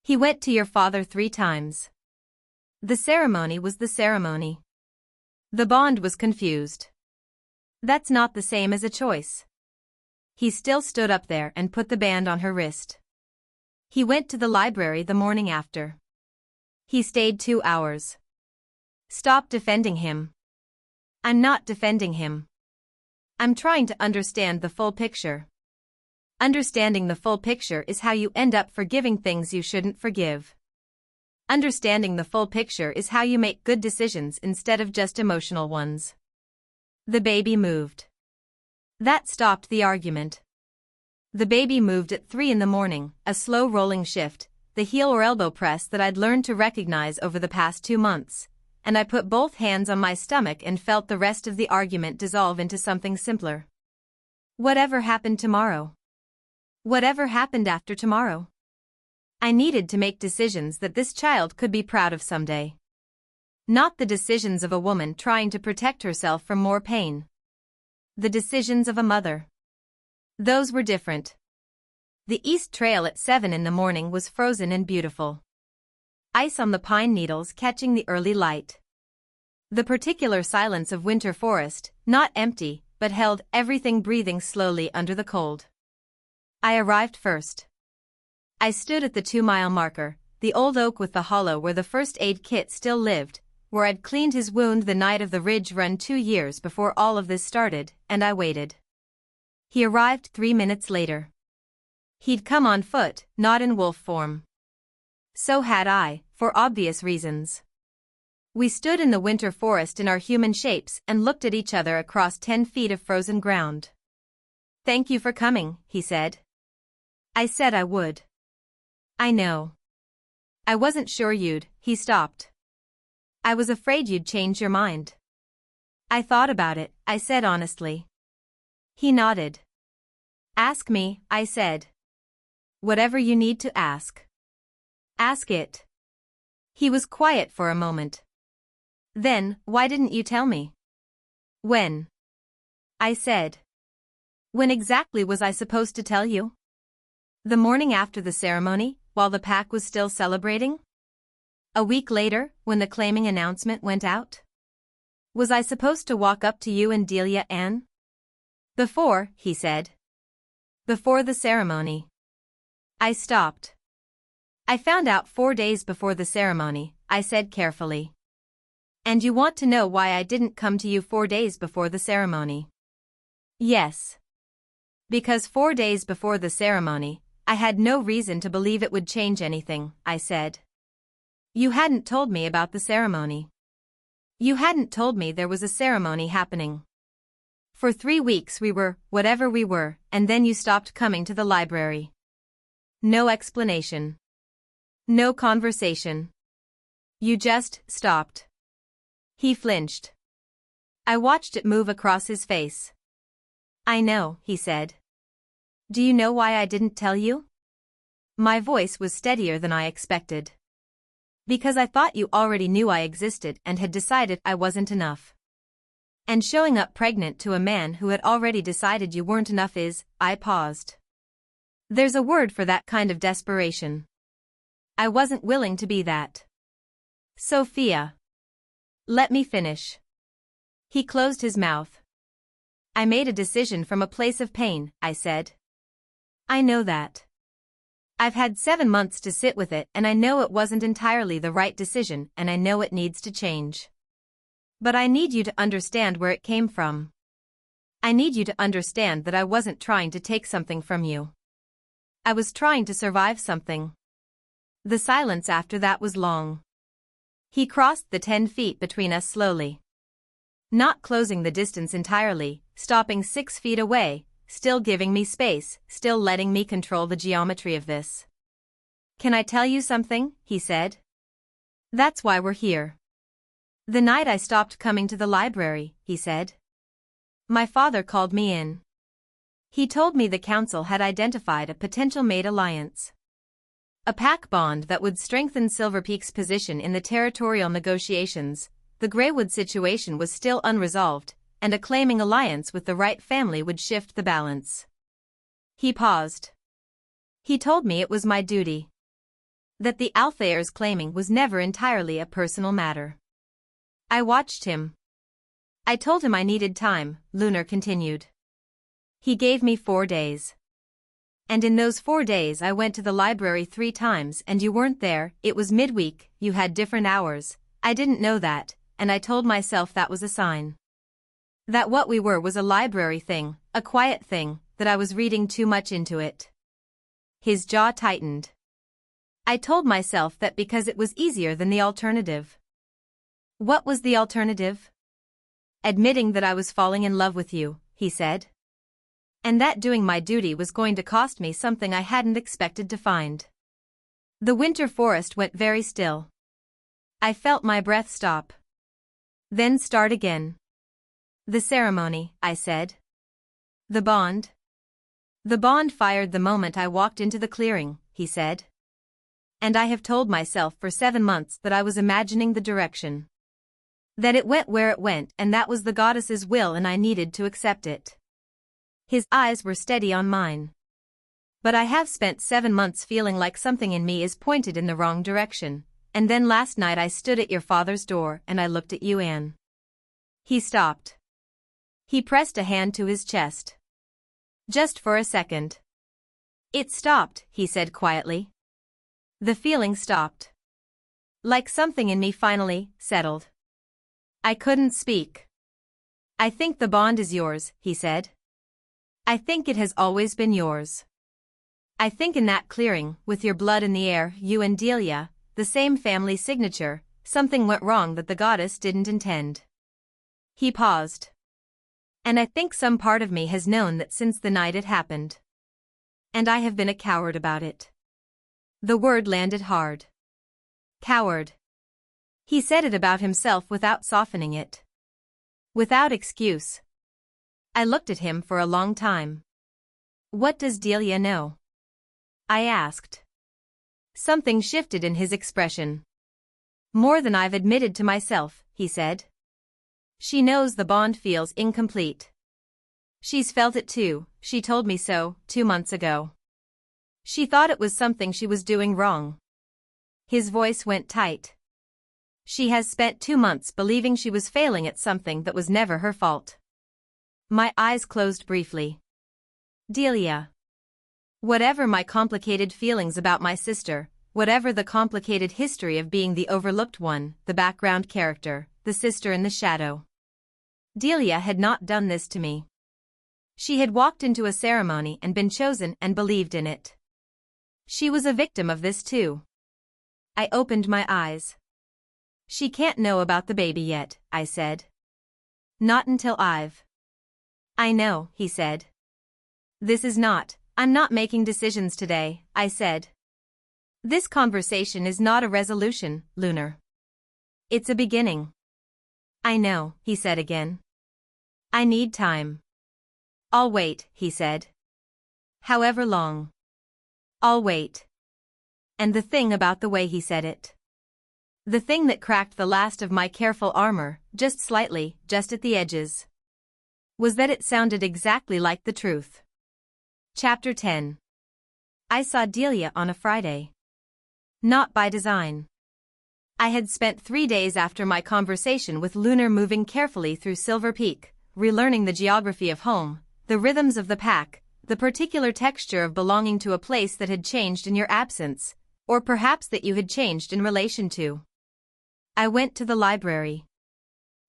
He went to your father 3 times. The ceremony was the ceremony. The bond was confused. That's not the same as a choice. He still stood up there and put the band on her wrist. He went to the library the morning after. He stayed 2 hours. Stop defending him. I'm not defending him. I'm trying to understand the full picture. Understanding the full picture is how you end up forgiving things you shouldn't forgive. Understanding the full picture is how you make good decisions instead of just emotional ones. The baby moved. That stopped the argument. The baby moved at 3 in the morning, a slow rolling shift, the heel or elbow press that I'd learned to recognize over the past 2 months, and I put both hands on my stomach and felt the rest of the argument dissolve into something simpler. Whatever happened tomorrow? Whatever happened after tomorrow? I needed to make decisions that this child could be proud of someday. Not the decisions of a woman trying to protect herself from more pain. The decisions of a mother. Those were different. The East Trail at 7 in the morning was frozen and beautiful. Ice on the pine needles catching the early light. The particular silence of winter forest, not empty, but held everything breathing slowly under the cold. I arrived first. I stood at the 2-mile marker, the old oak with the hollow where the first aid kit still lived, where I'd cleaned his wound the night of the ridge run 2 years before all of this started, and I waited. He arrived 3 minutes later. He'd come on foot, not in wolf form. So had I, for obvious reasons. We stood in the winter forest in our human shapes and looked at each other across 10 feet of frozen ground. "Thank you for coming," he said. I said I would. "I know. I wasn't sure you'd," he stopped. "I was afraid you'd change your mind." "I thought about it," I said honestly. He nodded. "Ask me," I said. "Whatever you need to ask. Ask it." He was quiet for a moment. "Then, why didn't you tell me?" "When?" I said. "When exactly was I supposed to tell you? The morning after the ceremony, while the pack was still celebrating? A week later, when the claiming announcement went out? Was I supposed to walk up to you and Delia and?" "Before," he said. "Before the ceremony." I stopped. "I found out 4 days before the ceremony," I said carefully. "And you want to know why I didn't come to you 4 days before the ceremony?" "Yes. Because 4 days before the ceremony, I had no reason to believe it would change anything," I said. "You hadn't told me about the ceremony. You hadn't told me there was a ceremony happening. For 3 weeks we were, whatever we were, and then you stopped coming to the library. No explanation. No conversation. You just stopped." He flinched. I watched it move across his face. "I know," he said. "Do you know why I didn't tell you?" My voice was steadier than I expected. "Because I thought you already knew I existed and had decided I wasn't enough. And showing up pregnant to a man who had already decided you weren't enough is," I paused. "There's a word for that kind of desperation. I wasn't willing to be that." "Sophia. Let me finish." He closed his mouth. "I made a decision from a place of pain," I said. "I know that. I've had 7 months to sit with it and I know it wasn't entirely the right decision and I know it needs to change. But I need you to understand where it came from. I need you to understand that I wasn't trying to take something from you. I was trying to survive something." The silence after that was long. He crossed the 10 feet between us slowly. Not closing the distance entirely, stopping 6 feet away, still giving me space, still letting me control the geometry of this. "Can I tell you something?" he said. "That's why we're here. The night I stopped coming to the library," he said. "My father called me in. He told me the council had identified a potential mate alliance. A pack bond that would strengthen Silver Peak's position in the territorial negotiations. The Greywood situation was still unresolved, and a claiming alliance with the right family would shift the balance. He paused. He told me it was my duty. That the Althayer's claiming was never entirely a personal matter. I watched him. I told him I needed time, Lunar continued. He gave me 4 days. And in those 4 days I went to the library 3 times and you weren't there. It was midweek, you had different hours. I didn't know that, and I told myself that was a sign. That what we were was a library thing, a quiet thing, that I was reading too much into it. His jaw tightened. I told myself that because it was easier than the alternative. What was the alternative? Admitting that I was falling in love with you, he said. And that doing my duty was going to cost me something I hadn't expected to find. The winter forest went very still. I felt my breath stop. Then start again. The ceremony, I said. The bond. The bond fired the moment I walked into the clearing, he said. And I have told myself for 7 months that I was imagining the direction. That it went where it went and that was the goddess's will and I needed to accept it. His eyes were steady on mine. But I have spent 7 months feeling like something in me is pointed in the wrong direction, and then last night I stood at your father's door and I looked at you, Anne. He stopped. He pressed a hand to his chest. Just for a second. It stopped, he said quietly. The feeling stopped. Like something in me finally settled. I couldn't speak. I think the bond is yours, he said. I think it has always been yours. I think in that clearing, with your blood in the air, you and Delia, the same family signature, something went wrong that the goddess didn't intend. He paused. And I think some part of me has known that since the night it happened. And I have been a coward about it. The word landed hard. Coward. He said it about himself without softening it. Without excuse. I looked at him for a long time. What does Delia know? I asked. Something shifted in his expression. More than I've admitted to myself, he said. She knows the bond feels incomplete. She's felt it too, she told me so, 2 months ago. She thought it was something she was doing wrong. His voice went tight. She has spent 2 months believing she was failing at something that was never her fault. My eyes closed briefly. Delia. Whatever my complicated feelings about my sister, whatever the complicated history of being the overlooked one, the background character, the sister in the shadow. Delia had not done this to me. She had walked into a ceremony and been chosen and believed in it. She was a victim of this too. I opened my eyes. She can't know about the baby yet, I said. Not until I know, he said. I'm not making decisions today, I said. This conversation is not a resolution, Lunar. It's a beginning. I know, he said again. I need time. I'll wait, he said. However long. I'll wait. And the thing about the way he said it. The thing that cracked the last of my careful armor, just slightly, just at the edges, was that it sounded exactly like the truth. Chapter 10. I saw Delia on a Friday. Not by design. I had spent 3 days after my conversation with Lunar moving carefully through Silver Peak, relearning the geography of home, the rhythms of the pack, the particular texture of belonging to a place that had changed in your absence, or perhaps that you had changed in relation to. I went to the library.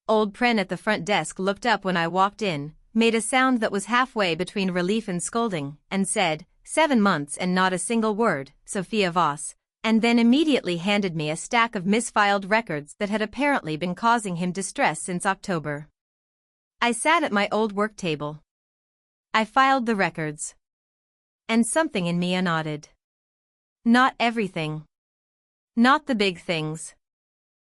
Old Pren at the front desk looked up when I walked in, made a sound that was halfway between relief and scolding, and said, 7 months and not a single word, Sophia Voss, and then immediately handed me a stack of misfiled records that had apparently been causing him distress since October. I sat at my old work table. I filed the records. And something in me nodded. Not everything. Not the big things.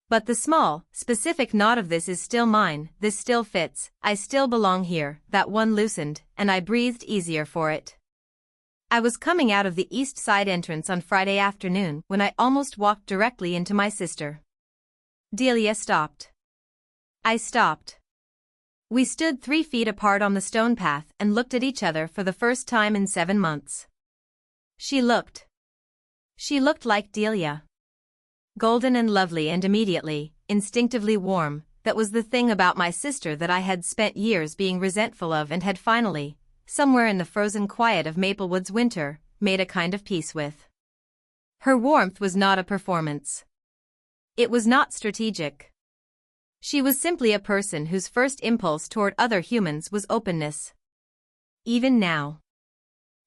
But the small, specific nod of this is still mine, this still fits, I still belong here, that one loosened, and I breathed easier for it. I was coming out of the east side entrance on Friday afternoon when I almost walked directly into my sister. Delia stopped. I stopped. We stood 3 feet apart on the stone path and looked at each other for the first time in 7 months. She looked like Delia. Golden and lovely and immediately, instinctively warm. That was the thing about my sister that I had spent years being resentful of and had finally, somewhere in the frozen quiet of Maplewood's winter, made a kind of peace with. Her warmth was not a performance. It was not strategic. She was simply a person whose first impulse toward other humans was openness. Even now.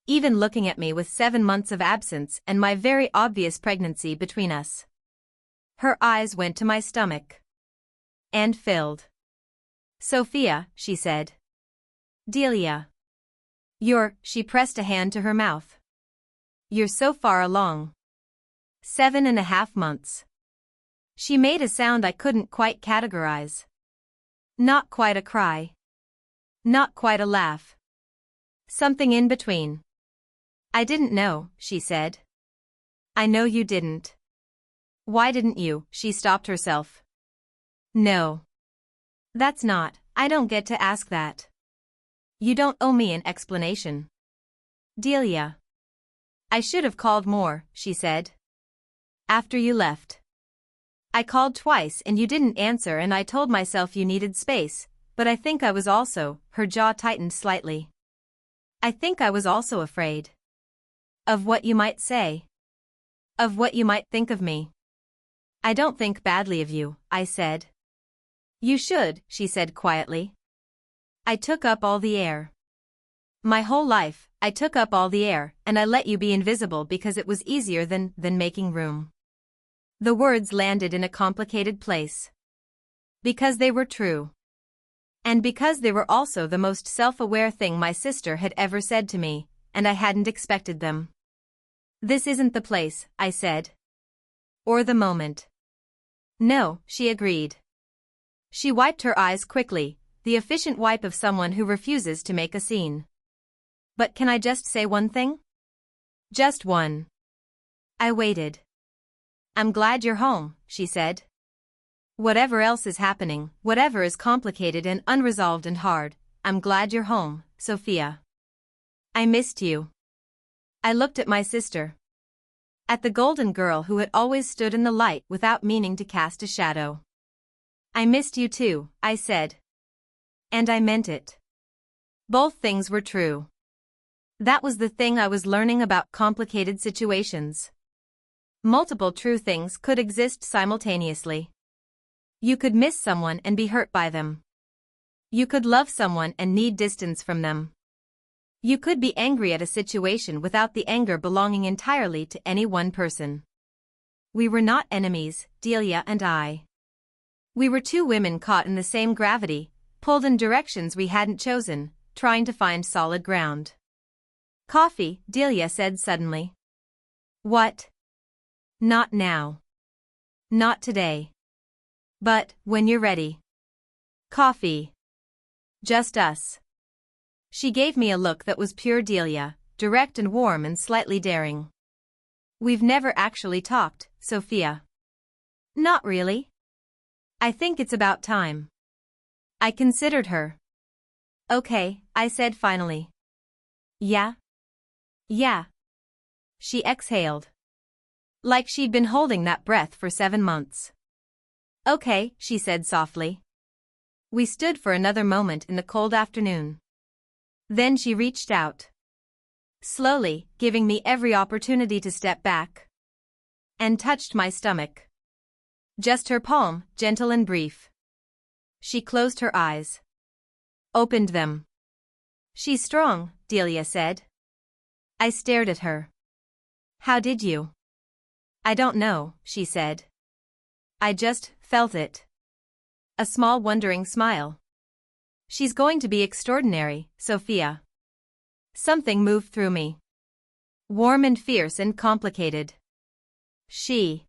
Even looking at me with 7 months of absence and my very obvious pregnancy between us. Her eyes went to my stomach. And filled. Sophia, she said. Delia. She pressed a hand to her mouth. You're so far along. 7.5 months. She made a sound I couldn't quite categorize. Not quite a cry. Not quite a laugh. Something in between. I didn't know, she said. I know you didn't. Why didn't you? She stopped herself. No. That's not, I don't get to ask that. You don't owe me an explanation. Delia. I should have called more, she said. After you left. I called twice and you didn't answer and I told myself you needed space, but I think I was also, her jaw tightened slightly. I think I was also afraid. Of what you might say. Of what you might think of me. I don't think badly of you, I said. You should, she said quietly. I took up all the air. My whole life, I took up all the air, and I let you be invisible because it was easier than making room. The words landed in a complicated place. Because they were true. And because they were also the most self-aware thing my sister had ever said to me, and I hadn't expected them. This isn't the place, I said. Or the moment. No, she agreed. She wiped her eyes quickly, the efficient wipe of someone who refuses to make a scene. But can I just say one thing? Just one. I waited. I'm glad you're home, she said. Whatever else is happening, whatever is complicated and unresolved and hard, I'm glad you're home, Sophia. I missed you. I looked at my sister. At the golden girl who had always stood in the light without meaning to cast a shadow. I missed you too, I said. And I meant it. Both things were true. That was the thing I was learning about complicated situations. Multiple true things could exist simultaneously. You could miss someone and be hurt by them. You could love someone and need distance from them. You could be angry at a situation without the anger belonging entirely to any one person. We were not enemies, Delia and I. We were two women caught in the same gravity, pulled in directions we hadn't chosen, trying to find solid ground. Coffee, Delia said suddenly. What? Not now. Not today. But, when you're ready. Coffee. Just us. She gave me a look that was pure Delia, direct and warm and slightly daring. We've never actually talked, Sophia. Not really. I think it's about time. I considered her. Okay, I said finally. Yeah? Yeah. She exhaled. Like she'd been holding that breath for 7 months. Okay, she said softly. We stood for another moment in the cold afternoon. Then she reached out. Slowly, giving me every opportunity to step back. And touched my stomach. Just her palm, gentle and brief. She closed her eyes. Opened them. She's strong, Delia said. I stared at her. How did you? I don't know, she said. I just felt it. A small wondering smile. She's going to be extraordinary, Sophia. Something moved through me. Warm and fierce and complicated. She.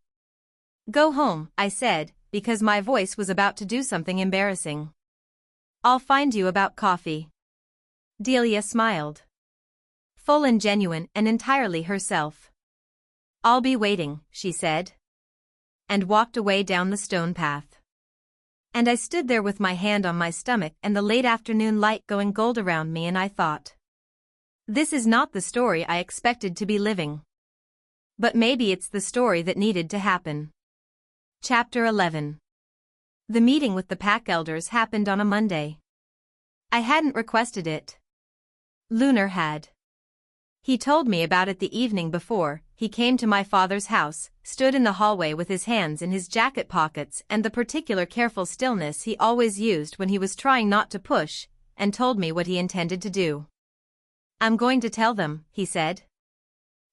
Go home, I said, because my voice was about to do something embarrassing. I'll find you about coffee. Delia smiled. Full and genuine and entirely herself. I'll be waiting, she said. And walked away down the stone path. And I stood there with my hand on my stomach and the late afternoon light going gold around me, and I thought, this is not the story I expected to be living. But maybe it's the story that needed to happen. Chapter 11. The meeting with the pack elders happened on a Monday. I hadn't requested it. Lunar had. He told me about it the evening before. He came to my father's house, stood in the hallway with his hands in his jacket pockets and the particular careful stillness he always used when he was trying not to push, and told me what he intended to do. I'm going to tell them, he said.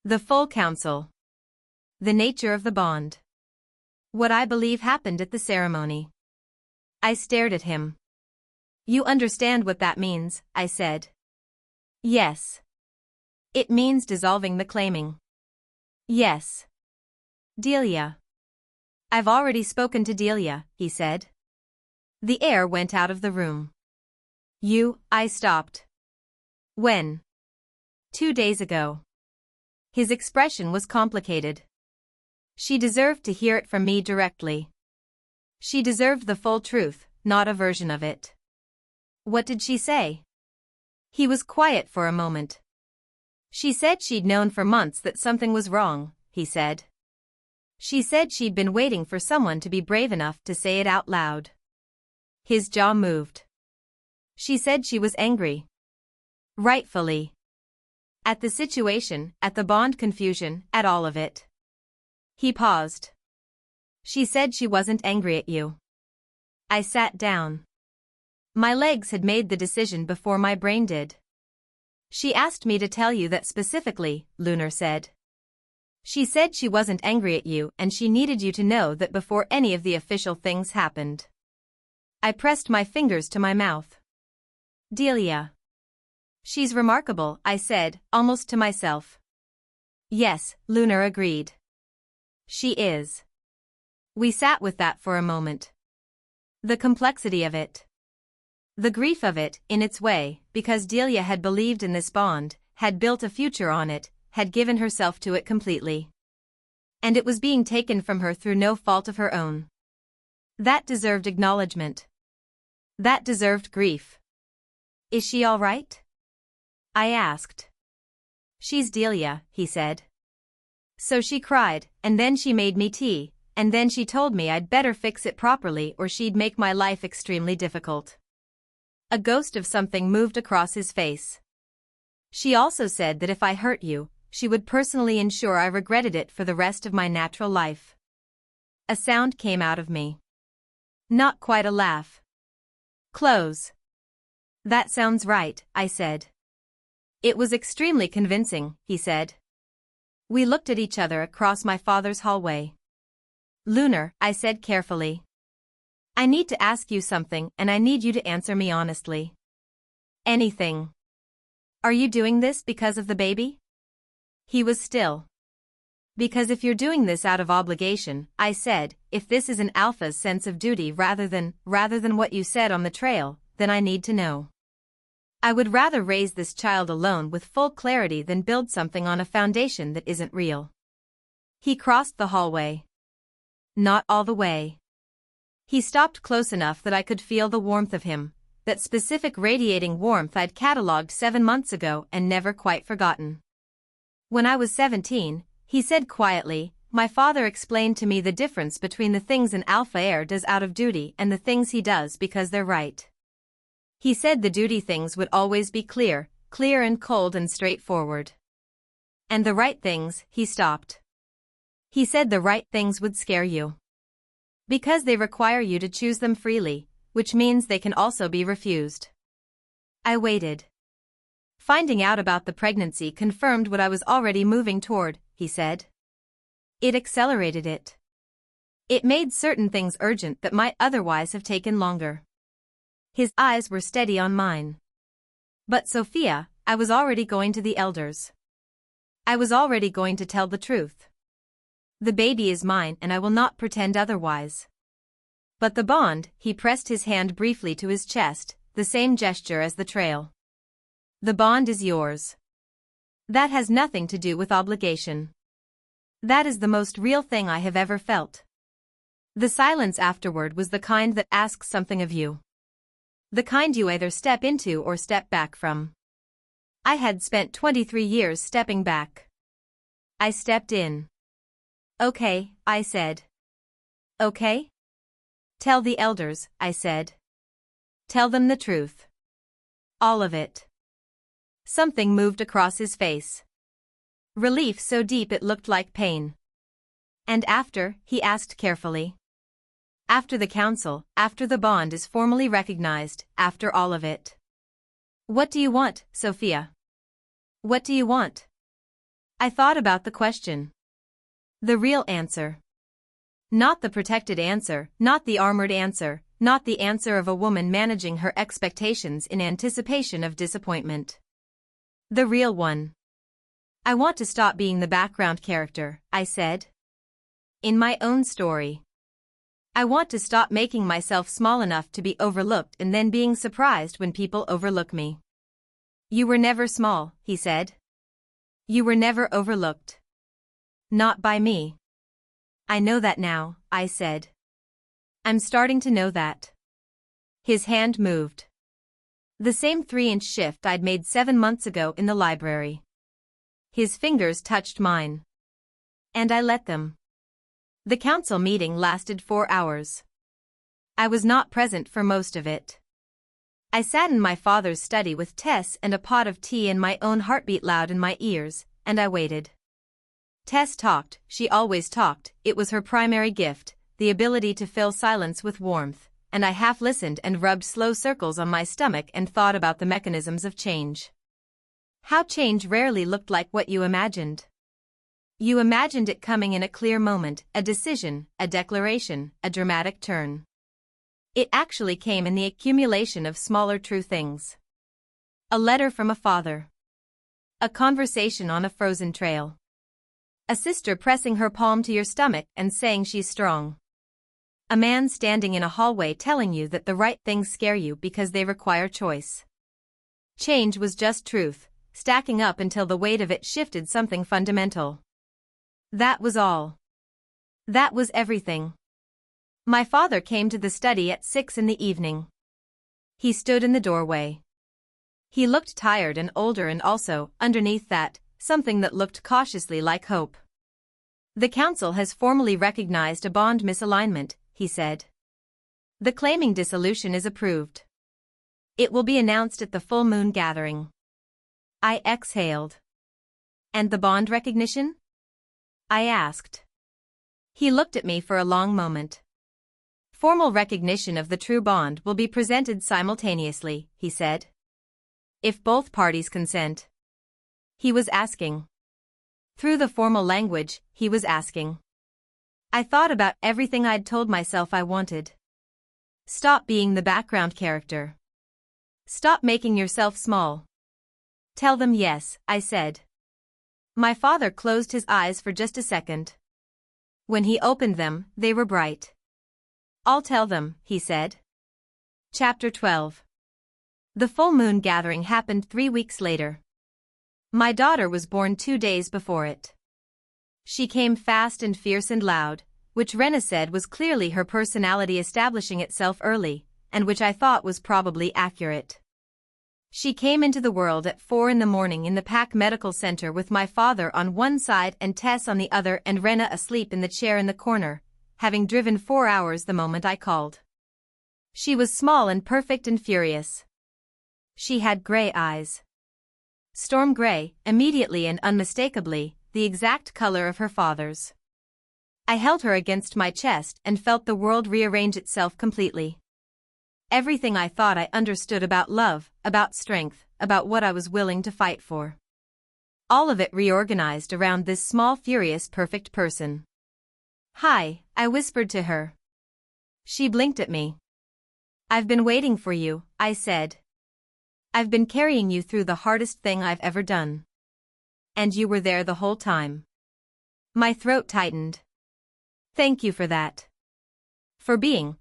The full counsel. The nature of the bond. What I believe happened at the ceremony. I stared at him. You understand what that means, I said. Yes. It means dissolving the claiming. Yes. Delia. I've already spoken to Delia, he said. The heir went out of the room. I stopped. When? 2 days ago. His expression was complicated. She deserved to hear it from me directly. She deserved the full truth, not a version of it. What did she say? He was quiet for a moment. She said she'd known for months that something was wrong, he said. She said she'd been waiting for someone to be brave enough to say it out loud. His jaw moved. She said she was angry. Rightfully. At the situation, at the bond confusion, at all of it. He paused. She said she wasn't angry at you. I sat down. My legs had made the decision before my brain did. She asked me to tell you that specifically, Lunar said. She said she wasn't angry at you and she needed you to know that before any of the official things happened. I pressed my fingers to my mouth. Delia. She's remarkable, I said, almost to myself. Yes, Lunar agreed. She is. We sat with that for a moment. The complexity of it. The grief of it, in its way, because Delia had believed in this bond, had built a future on it, had given herself to it completely. And it was being taken from her through no fault of her own. That deserved acknowledgement. That deserved grief. Is she all right? I asked. She's Delia, he said. So she cried, and then she made me tea, and then she told me I'd better fix it properly or she'd make my life extremely difficult. A ghost of something moved across his face. She also said that if I hurt you, she would personally ensure I regretted it for the rest of my natural life. A sound came out of me. Not quite a laugh. Close. That sounds right, I said. It was extremely convincing, he said. We looked at each other across my father's hallway. Lunar, I said carefully. I need to ask you something and I need you to answer me honestly. Anything. Are you doing this because of the baby? He was still. Because if you're doing this out of obligation, I said, if this is an alpha's sense of duty rather than what you said on the trail, then I need to know. I would rather raise this child alone with full clarity than build something on a foundation that isn't real. He crossed the hallway. Not all the way. He stopped close enough that I could feel the warmth of him, that specific radiating warmth I'd catalogued 7 months ago and never quite forgotten. When I was 17, he said quietly, my father explained to me the difference between the things an alpha heir does out of duty and the things he does because they're right. He said the duty things would always be clear and cold and straightforward. And the right things, he stopped. He said the right things would scare you. Because they require you to choose them freely, which means they can also be refused. I waited. Finding out about the pregnancy confirmed what I was already moving toward, he said. It accelerated it. It made certain things urgent that might otherwise have taken longer. His eyes were steady on mine. But Sophia, I was already going to the elders. I was already going to tell the truth. The baby is mine and I will not pretend otherwise. But the bond, he pressed his hand briefly to his chest, the same gesture as the trail. The bond is yours. That has nothing to do with obligation. That is the most real thing I have ever felt. The silence afterward was the kind that asks something of you. The kind you either step into or step back from. I had spent 23 years stepping back. I stepped in. Okay, I said. Okay? Tell the elders, I said. Tell them the truth. All of it. Something moved across his face. Relief so deep it looked like pain. And after, he asked carefully. After the council, after the bond is formally recognized, after all of it. What do you want, Sophia? What do you want? I thought about the question. The real answer. Not the protected answer, not the armored answer, not the answer of a woman managing her expectations in anticipation of disappointment. The real one. I want to stop being the background character, I said. In my own story. I want to stop making myself small enough to be overlooked and then being surprised when people overlook me. You were never small, he said. You were never overlooked. Not by me. I know that now, I said. I'm starting to know that. His hand moved. The same 3-inch shift I'd made 7 months ago in the library. His fingers touched mine. And I let them. The council meeting lasted 4 hours. I was not present for most of it. I sat in my father's study with Tess and a pot of tea and my own heartbeat loud in my ears, and I waited. Tess talked, she always talked, it was her primary gift, the ability to fill silence with warmth, and I half listened and rubbed slow circles on my stomach and thought about the mechanisms of change. How change rarely looked like what you imagined. You imagined it coming in a clear moment, a decision, a declaration, a dramatic turn. It actually came in the accumulation of smaller true things. A letter from a father. A conversation on a frozen trail. A sister pressing her palm to your stomach and saying she's strong. A man standing in a hallway telling you that the right things scare you because they require choice. Change was just truth, stacking up until the weight of it shifted something fundamental. That was all. That was everything. My father came to the study at 6 in the evening. He stood in the doorway. He looked tired and older, and also, underneath that, something that looked cautiously like hope. The council has formally recognized a bond misalignment, he said. The claiming dissolution is approved. It will be announced at the full moon gathering. I exhaled. And the bond recognition? I asked. He looked at me for a long moment. Formal recognition of the true bond will be presented simultaneously, he said. If both parties consent. He was asking. Through the formal language, he was asking. I thought about everything I'd told myself I wanted. Stop being the background character. Stop making yourself small. Tell them yes, I said. My father closed his eyes for just a second. When he opened them, they were bright. I'll tell them, he said. Chapter 12. The full moon gathering happened 3 weeks later. My daughter was born 2 days before it. She came fast and fierce and loud, which Rena said was clearly her personality establishing itself early, and which I thought was probably accurate. She came into the world at 4 in the morning in the Pack Medical Center with my father on one side and Tess on the other and Rena asleep in the chair in the corner, having driven 4 hours the moment I called. She was small and perfect and furious. She had gray eyes. Storm gray, immediately and unmistakably, the exact color of her father's. I held her against my chest and felt the world rearrange itself completely. Everything I thought I understood about love, about strength, about what I was willing to fight for. All of it reorganized around this small, furious, perfect person. Hi, I whispered to her. She blinked at me. I've been waiting for you, I said. I've been carrying you through the hardest thing I've ever done. And you were there the whole time. My throat tightened. Thank you for that. For being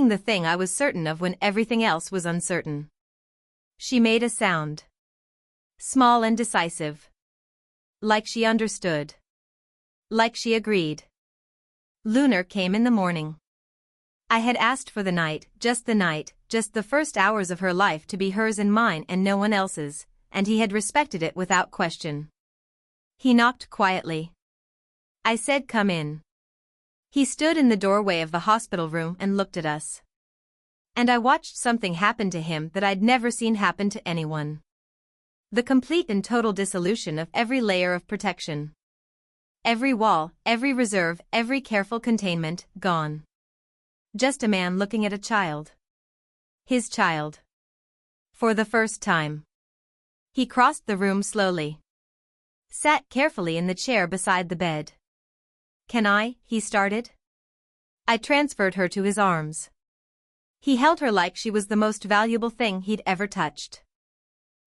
the thing I was certain of when everything else was uncertain. She made a sound. Small and decisive. Like she understood. Like she agreed. Lunar came in the morning. I had asked for the night, just the first hours of her life to be hers and mine and no one else's, and he had respected it without question. He knocked quietly. I said, "Come in." He stood in the doorway of the hospital room and looked at us. And I watched something happen to him that I'd never seen happen to anyone. The complete and total dissolution of every layer of protection. Every wall, every reserve, every careful containment, gone. Just a man looking at a child. His child. For the first time. He crossed the room slowly. Sat carefully in the chair beside the bed. "Can I?" he started. I transferred her to his arms. He held her like she was the most valuable thing he'd ever touched.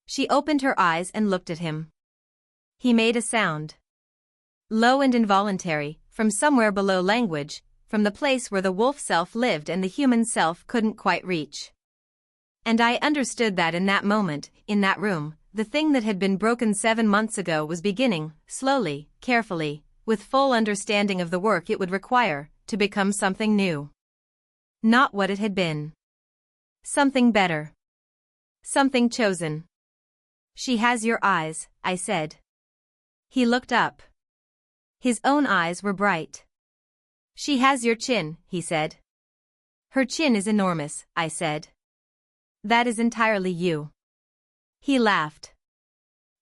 She opened her eyes and looked at him. He made a sound. Low and involuntary, from somewhere below language, from the place where the wolf self lived and the human self couldn't quite reach. And I understood that in that moment, in that room, the thing that had been broken 7 months ago was beginning, slowly, carefully, with full understanding of the work it would require, to become something new. Not what it had been. Something better. Something chosen. "She has your eyes," I said. He looked up. His own eyes were bright. "She has your chin," he said. "Her chin is enormous," I said. "That is entirely you." He laughed.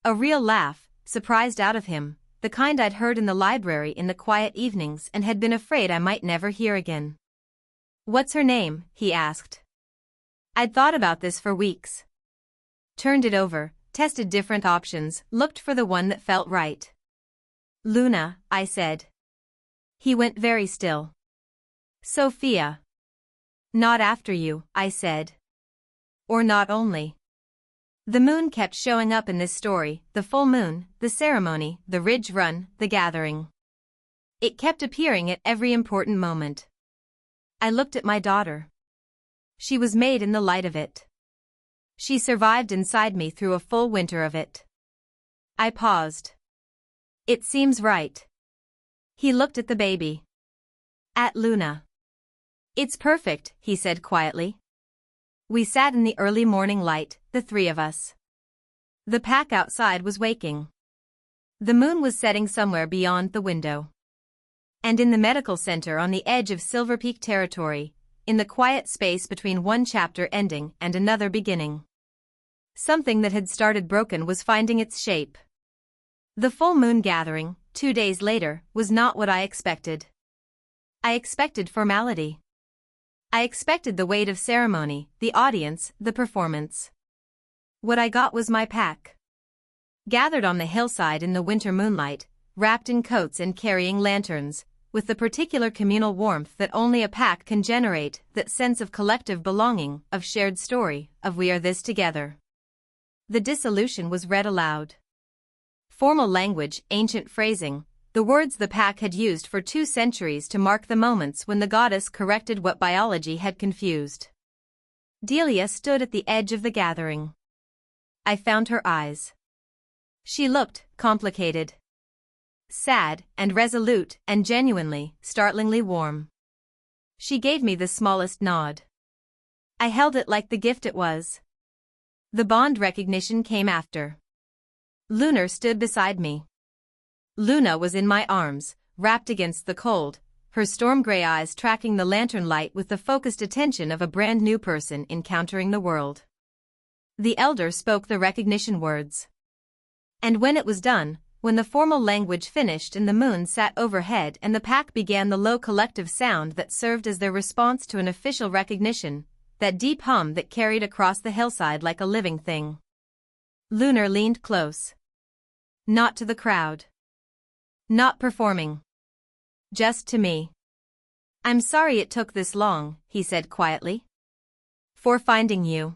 A real laugh, surprised out of him, the kind I'd heard in the library in the quiet evenings and had been afraid I might never hear again. "What's her name?" he asked. I'd thought about this for weeks. Turned it over, tested different options, looked for the one that felt right. "Luna," I said. He went very still. "Sophia." "Not after you," I said. "Or not only." The moon kept showing up in this story, the full moon, the ceremony, the ridge run, the gathering. It kept appearing at every important moment. I looked at my daughter. She was made in the light of it. She survived inside me through a full winter of it. I paused. "It seems right." He looked at the baby. At Luna. "It's perfect," he said quietly. We sat in the early morning light, the three of us. The pack outside was waking. The moon was setting somewhere beyond the window. And in the medical center on the edge of Silver Peak territory, in the quiet space between one chapter ending and another beginning, something that had started broken was finding its shape. The full moon gathering, 2 days later, was not what I expected. I expected formality. I expected the weight of ceremony, the audience, the performance. What I got was my pack. Gathered on the hillside in the winter moonlight, wrapped in coats and carrying lanterns, with the particular communal warmth that only a pack can generate, that sense of collective belonging, of shared story, of we are this together. The dissolution was read aloud. Formal language, ancient phrasing, the words the pack had used for 2 centuries to mark the moments when the goddess corrected what biology had confused. Delia stood at the edge of the gathering. I found her eyes. She looked complicated. Sad, and resolute, and genuinely, startlingly warm. She gave me the smallest nod. I held it like the gift it was. The bond recognition came after. Lunar stood beside me. Luna was in my arms, wrapped against the cold, her storm-gray eyes tracking the lantern light with the focused attention of a brand new person encountering the world. The elder spoke the recognition words. And when it was done, when the formal language finished and the moon sat overhead and the pack began the low collective sound that served as their response to an official recognition, that deep hum that carried across the hillside like a living thing. Lunar leaned close. Not to the crowd. Not performing. Just to me. "I'm sorry it took this long," he said quietly. "For finding you.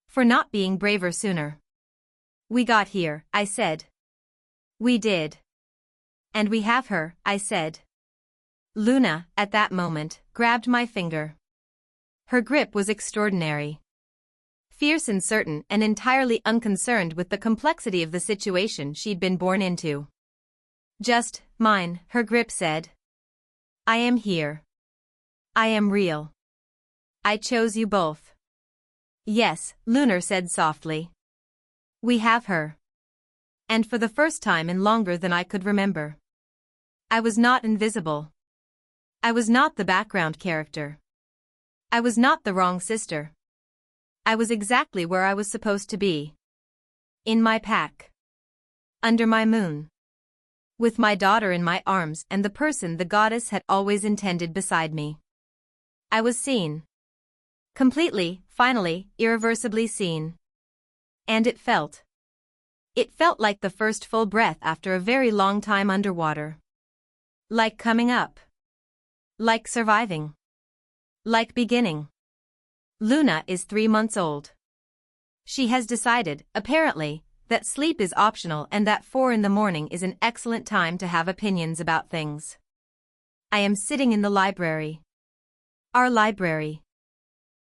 For not being braver sooner." "We got here," I said. "We did." "And we have her," I said. Luna, at that moment, grabbed my finger. Her grip was extraordinary. Fierce and certain and entirely unconcerned with the complexity of the situation she'd been born into. "Just mine," her grip said. "I am here. I am real. I chose you both. Yes, Lunar said softly. We have her. And for the first time in longer than I could remember. I was not invisible. I was not the background character. I was not the wrong sister. I was exactly where I was supposed to be. In my pack. Under my moon. With my daughter in my arms and the person the goddess had always intended beside me. I was seen. Completely, finally, irreversibly seen. And it felt. It felt like the first full breath after a very long time underwater. Like coming up. Like surviving. Like beginning. Luna is 3 months old. She has decided, apparently, that sleep is optional and that 4 in the morning is an excellent time to have opinions about things. I am sitting in the library. Our library.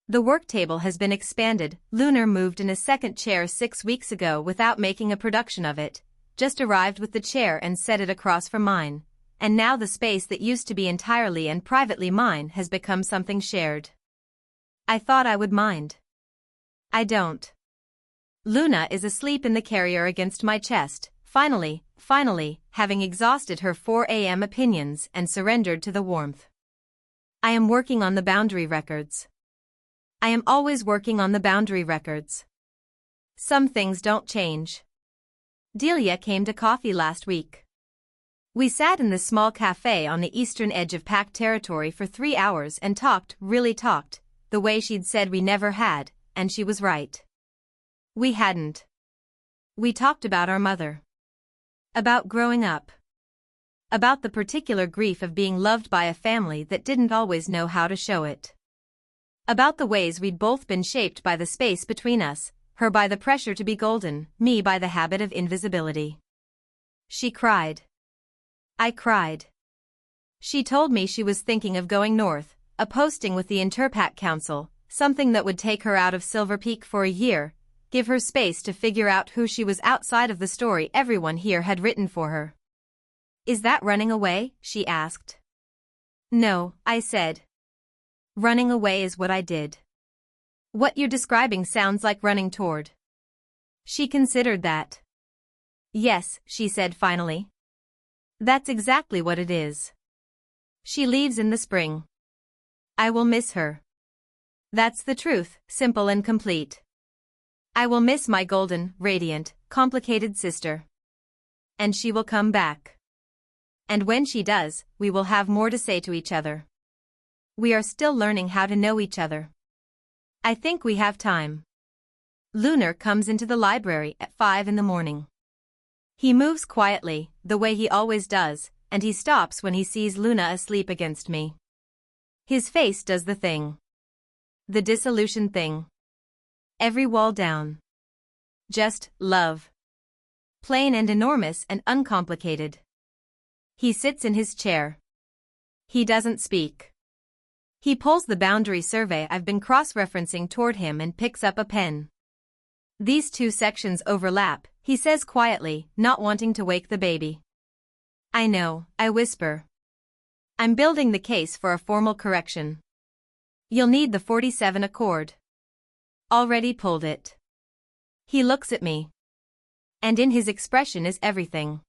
The work table has been expanded. Lunar moved in a second chair 6 weeks ago without making a production of it, just arrived with the chair and set it across from mine, and now the space that used to be entirely and privately mine has become something shared. I thought I would mind. I don't. Luna is asleep in the carrier against my chest, finally, having exhausted her 4 a.m. opinions and surrendered to the warmth. I am working on the boundary records. I am always working on the boundary records. Some things don't change. Delia came to coffee last week. We sat in the small cafe on the eastern edge of packed territory for 3 hours and really talked, the way she'd said we never had, and she was right. We hadn't. We talked about our mother. About growing up. About the particular grief of being loved by a family that didn't always know how to show it. About the ways we'd both been shaped by the space between us, her by the pressure to be golden, me by the habit of invisibility. She cried. I cried. She told me she was thinking of going north, a posting with the Interpack Council, something that would take her out of Silver Peak for a year, give her space to figure out who she was outside of the story everyone here had written for her. Is that running away? She asked. No, I said. Running away is what I did. What you're describing sounds like running toward. She considered that. Yes, she said finally. That's exactly what it is. She leaves in the spring. I will miss her. That's the truth, simple and complete. I will miss my golden, radiant, complicated sister. And she will come back. And when she does, we will have more to say to each other. We are still learning how to know each other. I think we have time. Lunar comes into the library at 5 in the morning. He moves quietly, the way he always does, and he stops when he sees Luna asleep against me. His face does the thing. The dissolution thing. Every wall down. Just love. Plain and enormous and uncomplicated. He sits in his chair. He doesn't speak. He pulls the boundary survey I've been cross-referencing toward him and picks up a pen. These 2 sections overlap, he says quietly, not wanting to wake the baby. I know, I whisper. I'm building the case for a formal correction. You'll need the 47 accord. Already pulled it. He looks at me. And in his expression is everything.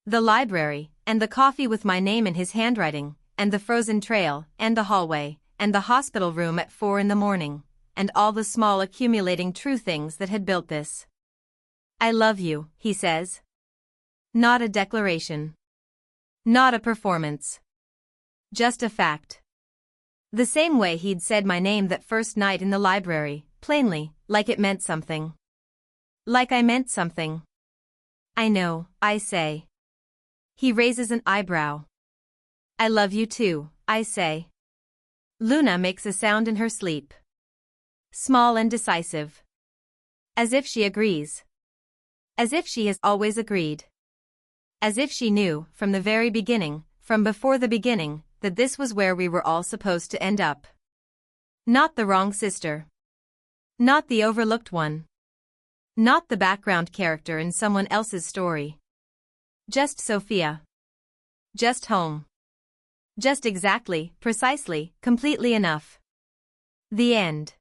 The library, and the coffee with my name in his handwriting, and the frozen trail, and the hallway, and the hospital room at 4 in the morning, and all the small accumulating true things that had built this. I love you, he says. Not a declaration. Not a performance. Just a fact. The same way he'd said my name that first night in the library, plainly, like it meant something. Like I meant something. I know, I say. He raises an eyebrow. I love you too, I say. Luna makes a sound in her sleep. Small and decisive. As if she agrees. As if she has always agreed. As if she knew, from the very beginning, from before the beginning, that this was where we were all supposed to end up. Not the wrong sister. Not the overlooked one. Not the background character in someone else's story. Just Sophia. Just home. Just exactly, precisely, completely enough. The end.